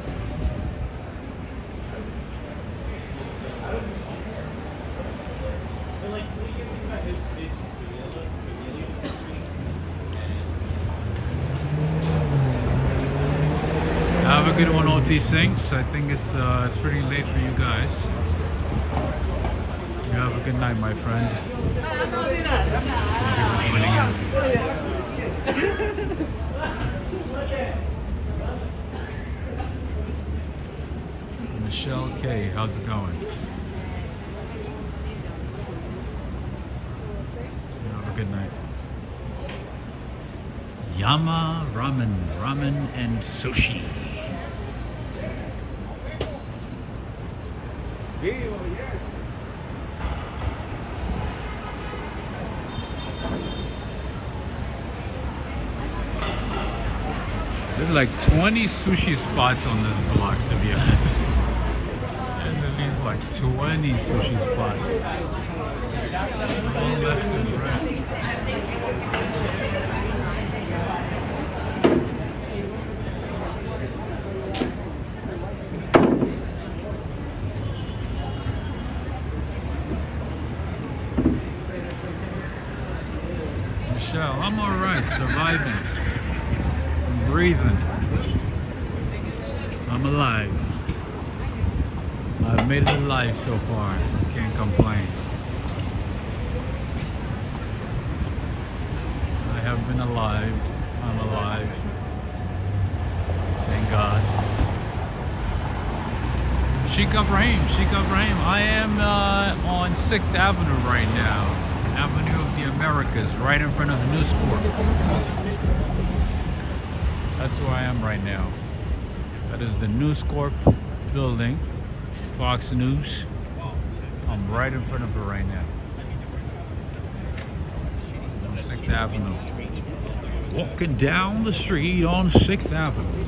Have a good one, OT Sinks. I think it's pretty late for you guys. You have a good night, my friend. Thank you for joining in. Michelle K, how's it going? Have a good night. Yama ramen and sushi. There's like 20 sushi spots on this block, to be honest. There's at least like 20 sushi spots. All left and right. Michelle, I'm alright, surviving. I'm breathing. I'm alive. I've made it alive so far. Can't complain. I have been alive. I'm alive. Thank God. Sheikh Ibrahim. I am on 6th Avenue right now. Avenue of the Americas, right in front of the News Corp. That's where I am right now. That is the News Corp building, Fox News. I'm right in front of it right now. On 6th Avenue. Walking down the street on 6th Avenue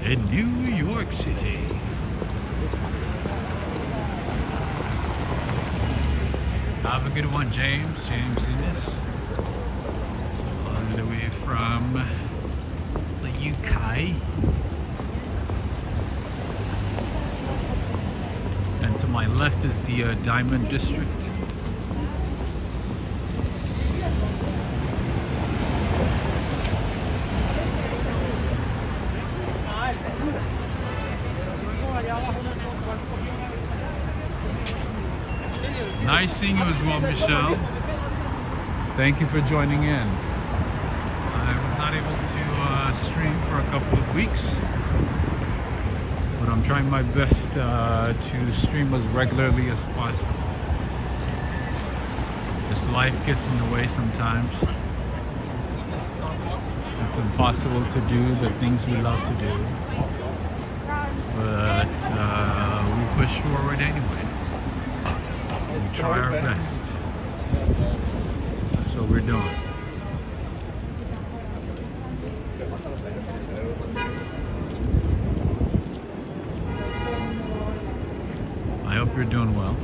in New York City. Have a good one, James. James Innes. All the way from the UK. And to my left is the Diamond District. Nice seeing you as well, Michelle. Thank you for joining in. I was not able to stream for a couple of weeks, but I'm trying my best to stream as regularly as possible. Just life gets in the way sometimes. It's impossible to do the things we love to do, but we push forward anyway. We try our best. That's what we're doing. I hope you're doing well.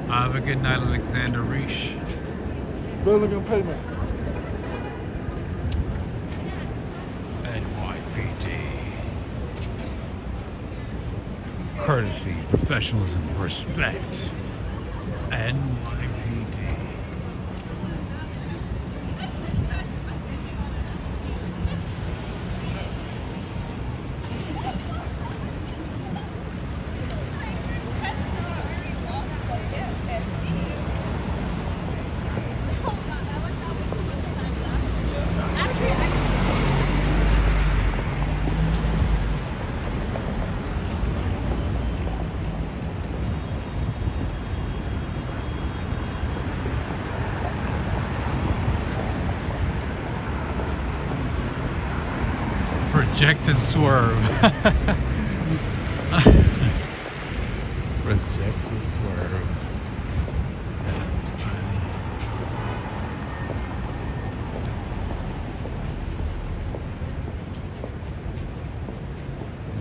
Have a good night, Alexander Reish. Courtesy, professionalism, respect, NYPD. Reject and swerve. Reject the swerve. That's funny.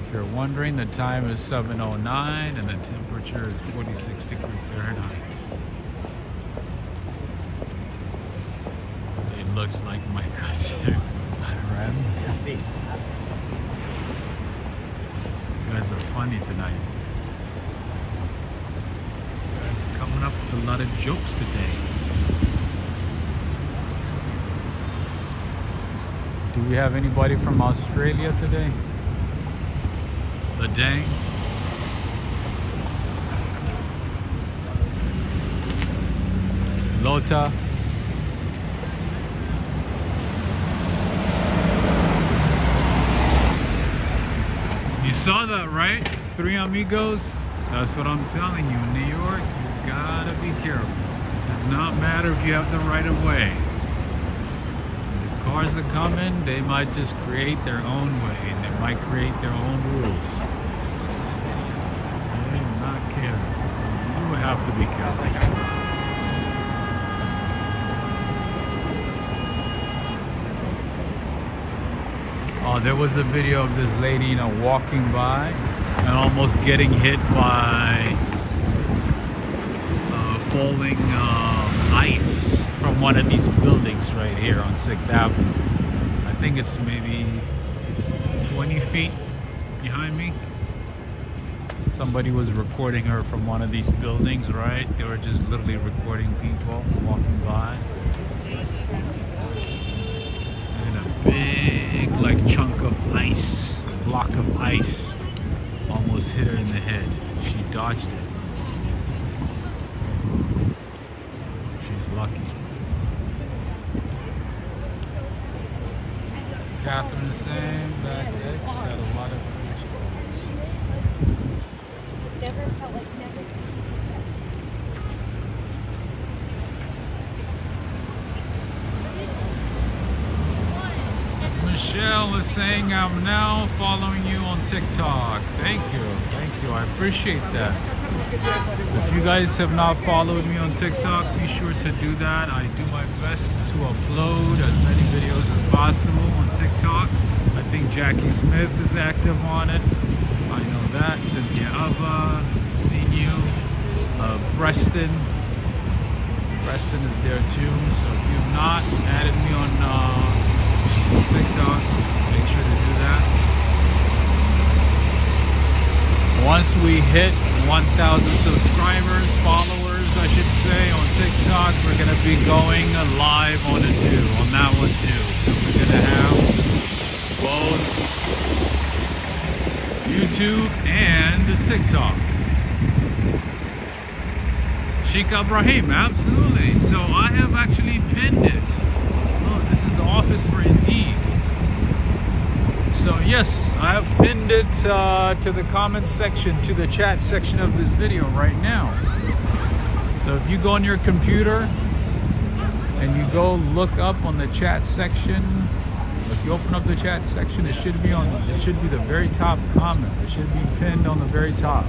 If you're wondering, the time is 7:09 and the temperature is 46 degrees Fahrenheit. It looks like my cousin. You guys are funny tonight. You guys are coming up with a lot of jokes today. Do we have anybody from Australia today? The dang. Lota. You saw that, right? Three amigos? That's what I'm telling you. In New York, you gotta be careful. It does not matter if you have the right of way. If cars are coming, they might just create their own way and they might create their own rules. They do not care. You have to be careful. Oh, there was a video of this lady, you know, walking by and almost getting hit by falling ice from one of these buildings right here on 6th Avenue. I think it's maybe 20 feet behind me. Somebody was recording her from one of these buildings, right? They were just literally recording people walking by. Big like chunk of ice, block of ice, almost hit her in the head. She dodged it. She's lucky. Catherine the same, back X had a lot of Never felt like never. Michelle is saying, I'm now following you on TikTok. Thank you. Thank you. I appreciate that. If you guys have not followed me on TikTok, be sure to do that. I do my best to upload as many videos as possible on TikTok. I think Jackie Smith is active on it. I know that. Cynthia Ava, seen you. Preston. Preston is there too. So if you have not added me on TikTok, make sure to do that. Once we hit 1,000 subscribers, followers I should say, on TikTok, we're going to be going live on it too, on that one too. So we're going to have both YouTube and TikTok. Sheikh Ibrahim, absolutely. So I have actually pinned it. This is the office for Indeed. So yes, I have pinned it to the comments section, to the chat section of this video right now. So if you go on your computer and you go look up on the chat section, if you open up the chat section, it should be the very top comment. It should be pinned on the very top.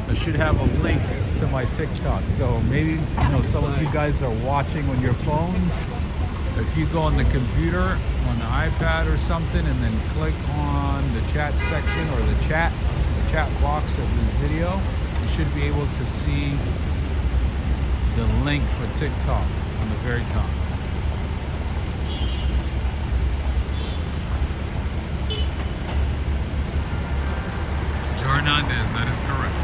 It should have a link to my TikTok. So maybe some of you guys are watching on your phones. If you go on the computer, on the iPad or something, and then click on the chat section or the chat box of this video, you should be able to see the link for TikTok on the very top. Hernandez, that is correct.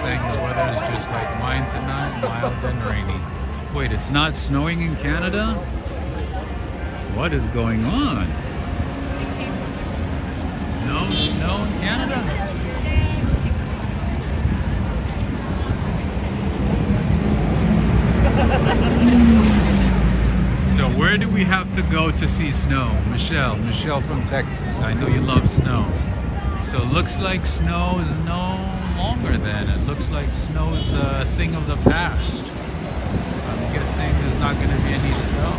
saying the weather is just like mine tonight, mild and rainy. Wait, it's not snowing in Canada? What is going on? No snow in Canada? So where do we have to go to see snow? Michelle from Texas. I know you love snow. So it looks like snow is no longer then. It looks like snow is a thing of the past. I'm guessing there's not going to be any snow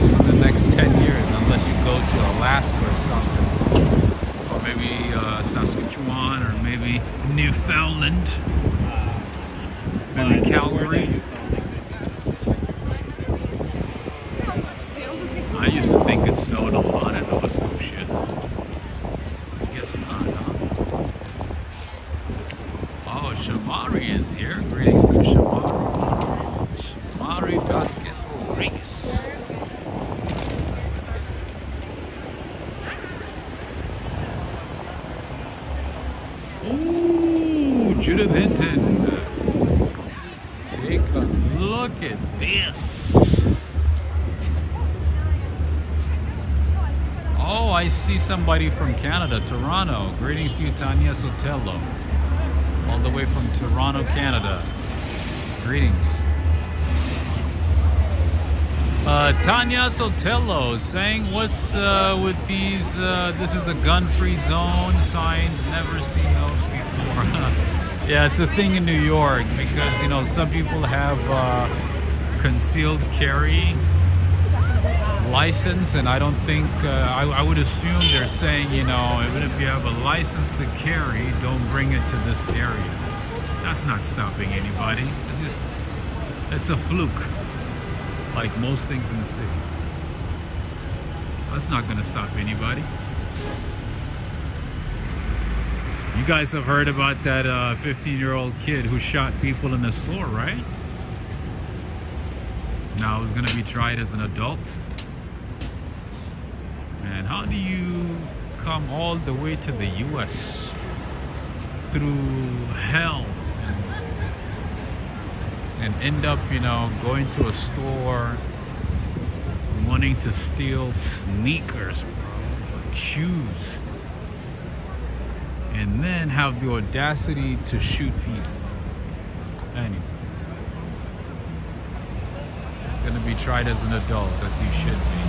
within the next 10 years unless you go to Alaska or something. Or maybe Saskatchewan or maybe Newfoundland. Maybe Calgary. I used to think it snowed a lot in Nova Scotia. I guess not, huh? Oh, Shamari is here. Greetings to Shamari. Shamari Vasquez Rodriguez. Ooh, Judith Hinton. Take a look at this. Oh, I see somebody from Canada, Toronto. Greetings to you, Tanya Sotelo. All the way from Toronto, Canada. Greetings. Tanya Sotelo saying, what's with these, this is a gun-free zone, signs, never seen those before. Yeah, it's a thing in New York because, you know, some people have concealed carry license, and I don't think I would assume they're saying, you know, even if you have a license to carry, don't bring it to this area. That's not stopping anybody. It's a fluke, like most things in the city. That's not going to stop anybody. You guys have heard about that 15-year-old kid who shot people in the store, right? Now he's going to be tried as an adult. And how do you come all the way to the US through hell and end up, you know, going to a store wanting to steal sneakers, bro, like shoes, and then have the audacity to shoot people? Anyway, gonna be tried as an adult, as he should be.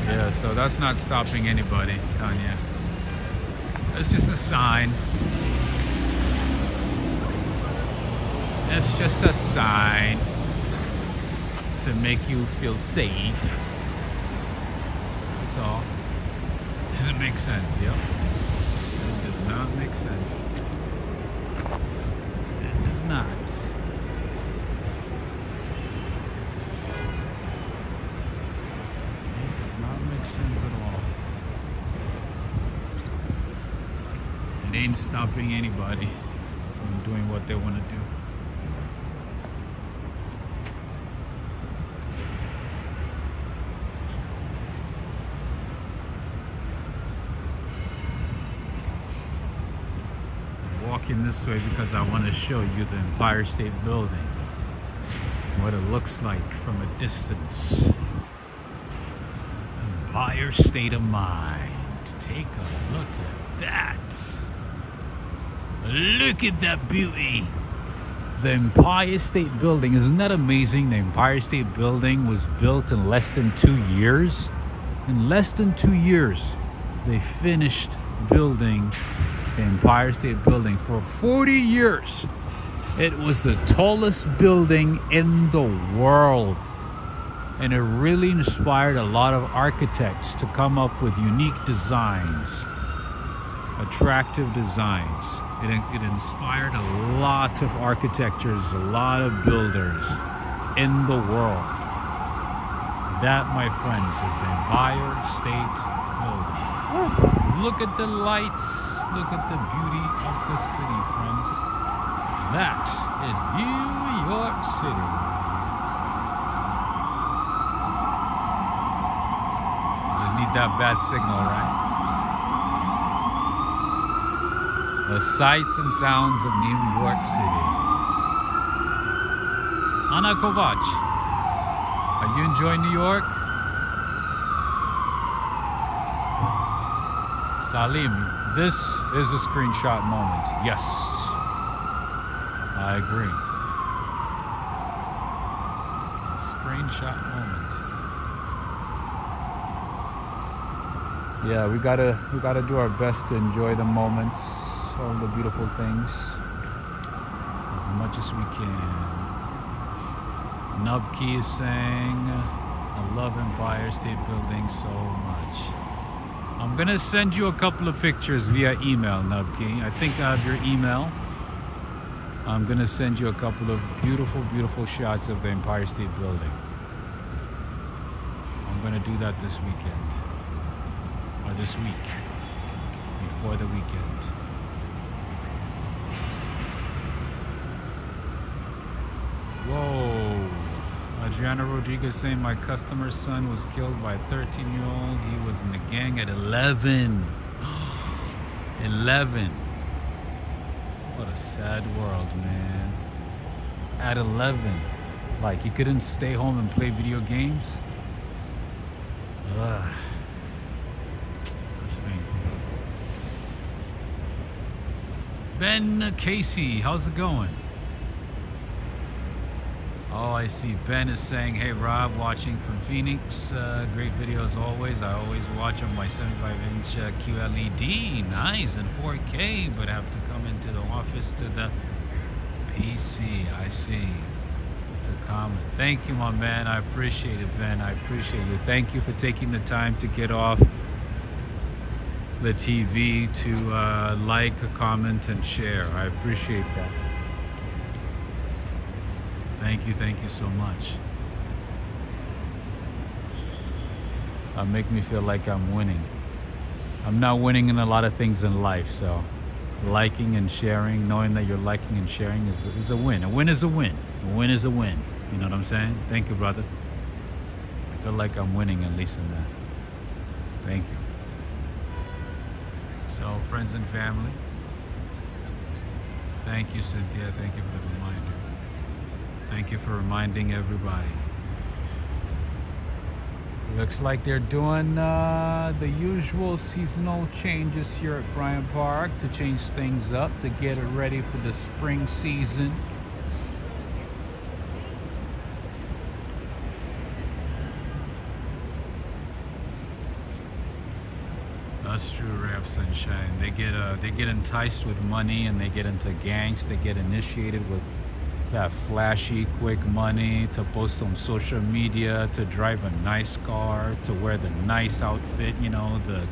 Yeah, so that's not stopping anybody, Tanya. It's just a sign. It's just a sign to make you feel safe. That's all. Does it make sense? Yep. It does not make sense. It does not. Sense at all. It ain't stopping anybody from doing what they want to do. I'm walking this way because I want to show you the Empire State Building, what it looks like from a distance. Empire State of Mind. Take a look at that. Look at that beauty. The Empire State Building. Isn't that amazing? The Empire State Building was built in less than 2 years. In less than 2 years, they finished building the Empire State Building. For 40 years, it was the tallest building in the world. And it really inspired a lot of architects to come up with unique designs, attractive designs. It inspired a lot of architectures, a lot of builders in the world. That, my friends, is the Empire State Building. Look at the lights. Look at the beauty of the city, friends. That is New York City. Need that bad signal, right? The sights and sounds of New York City. Anna Kovac, are you enjoying New York? Salim, this is a screenshot moment. Yes, I agree. A screenshot moment. Yeah, we gotta do our best to enjoy the moments, all the beautiful things, as much as we can. Nubkey is saying, I love Empire State Building so much. I'm gonna send you a couple of pictures via email, Nubkey. I think I have your email. I'm gonna send you a couple of beautiful, beautiful shots of the Empire State Building. I'm gonna do that this weekend. Or this week. Before the weekend. Whoa. Adriana Rodriguez saying my customer's son was killed by a 13-year-old. He was in the gang at 11. 11. What a sad world, man. At 11. Like, he couldn't stay home and play video games? Ugh. That's painful. Ben Casey, how's it going? Oh, I see. Ben is saying, hey Rob, watching from Phoenix. Great video as always. I always watch on my 75-inch QLED. Nice, and 4K, but I have to come into the office to the PC. I see. To comment. Thank you, my man. I appreciate it, Ben. I appreciate you. Thank you for taking the time to get off the TV to like, comment, and share. I appreciate that. Thank you so much. Make me feel like I'm winning. I'm not winning in a lot of things in life, so liking and sharing, knowing that you're liking and sharing is a win. A win is a win. A win is a win. You know what I'm saying? Thank you, brother. I feel like I'm winning, at least in that. Thank you. So, friends and family, thank you, Cynthia. Thank you for the reminder. Thank you for reminding everybody. Looks like they're doing the usual seasonal changes here at Bryant Park to change things up, to get it ready for the spring season. That's true, Rap Sunshine. They get enticed with money, and they get into gangs. They get initiated with that flashy, quick money, to post on social media, to drive a nice car, to wear the nice outfit, you know, the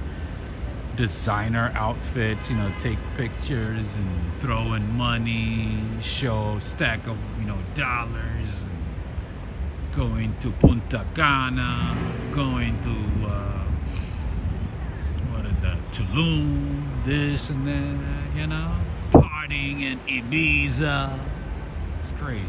designer outfit, you know, take pictures and throw in money, show stack of, you know, dollars, and going to Punta Cana, going to what is that, Tulum, this and that, you know, partying in Ibiza. It's crazy.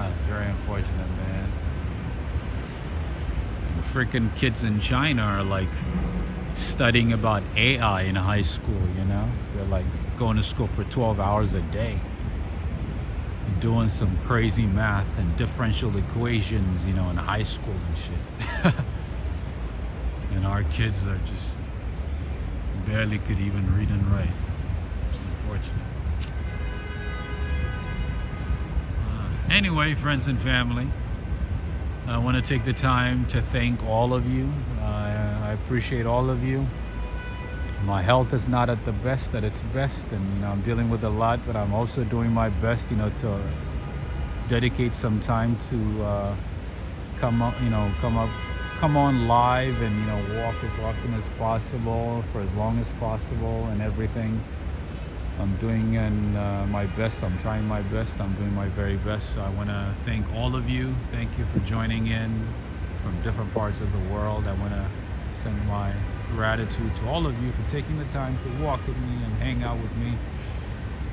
It's very unfortunate, man. And freaking kids in China are like studying about AI in high school, you know? They're like going to school for 12 hours a day, doing some crazy math and differential equations, you know, in high school and shit. And our kids are just barely could even read and write. It's unfortunate. Anyway, friends and family, I want to take the time to thank all of you. I appreciate all of you. My health is not at the best, at its best, and you know, I'm dealing with a lot, but I'm also doing my best, you know, to dedicate some time to come on live and, you know, walk as often as possible for as long as possible and everything. I'm doing my best. I'm trying my best. I'm doing my very best. So I want to thank all of you. Thank you for joining in from different parts of the world. I want to send my gratitude to all of you for taking the time to walk with me and hang out with me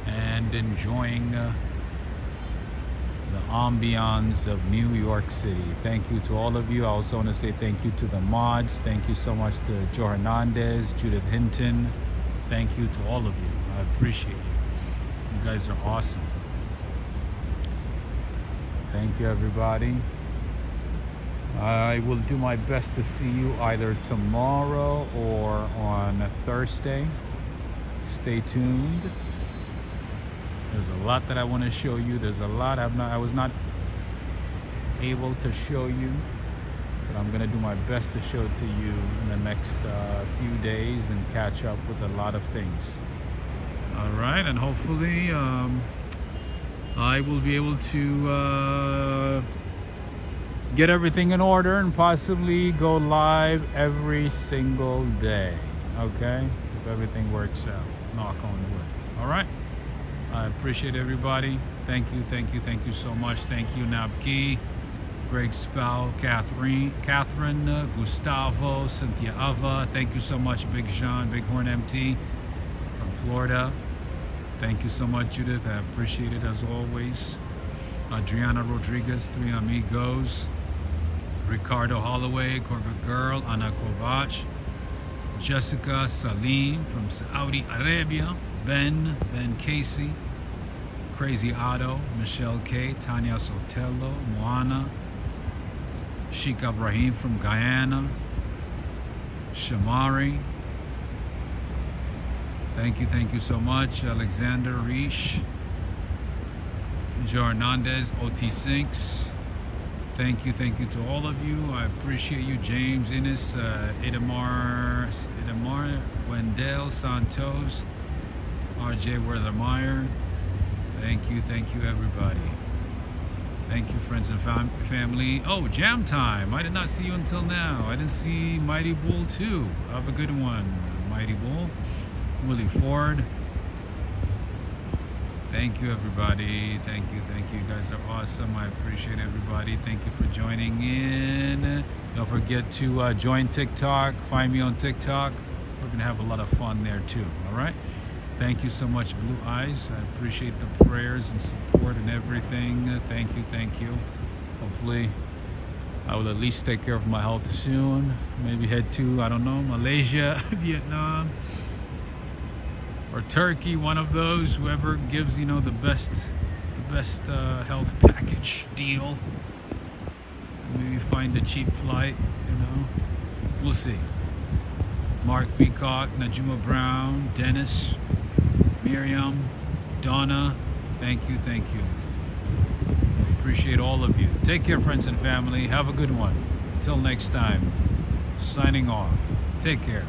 and enjoying the ambiance of New York City. Thank you to all of you. I also want to say thank you to the mods. Thank you so much to Joe Hernandez, Judith Hinton. Thank you to all of you. I appreciate you. You guys are awesome. Thank you, everybody. I will do my best to see you either tomorrow or on Thursday. Stay tuned. There's a lot that I want to show you. There's a lot I was not able to show you, but I'm gonna do my best to show it to you in the next few days and catch up with a lot of things. All right, and hopefully I will be able to get everything in order and possibly go live every single day. Okay, if everything works out. Knock on wood. All right. I appreciate everybody. Thank you so much. Thank you, Nabki, Greg Spell, Catherine, Gustavo, Cynthia Ava. Thank you so much, Big Sean, Bighorn MT from Florida. Thank you so much, Judith. I appreciate it as always. Adriana Rodriguez, Three Amigos, Ricardo Holloway, Corporate Girl, Ana Kovac, Jessica Salim from Saudi Arabia, Ben Casey, Crazy Otto, Michelle K, Tanya Sotelo, Moana, Sheikh Ibrahim from Guyana, Shamari. Thank you so much. Alexander Reish, Joe Hernandez, OT Sinks. Thank you to all of you. I appreciate you. James Innes, Idamar, Wendell Santos, RJ Werthermeyer. Thank you everybody. Thank you, friends and family. Oh, Jam Time. I did not see you until now. I didn't see Mighty Bull too. Have a good one, Mighty Bull. Willie Ford. Thank you, everybody. Thank you. You guys are awesome. I appreciate everybody. Thank you for joining in. Don't forget to join TikTok. Find me on TikTok. We're going to have a lot of fun there too. All right? Thank you so much, Blue Eyes. I appreciate the prayers and support and everything. Thank you. Hopefully, I will at least take care of my health soon. Maybe head to, I don't know, Malaysia, Vietnam, or Turkey, one of those. Whoever gives, the best health package deal. Maybe find a cheap flight. We'll see. Mark Peacock, Najuma Brown, Dennis, Miriam, Donna. Thank you. Appreciate all of you. Take care, friends and family. Have a good one. Until next time. Signing off. Take care.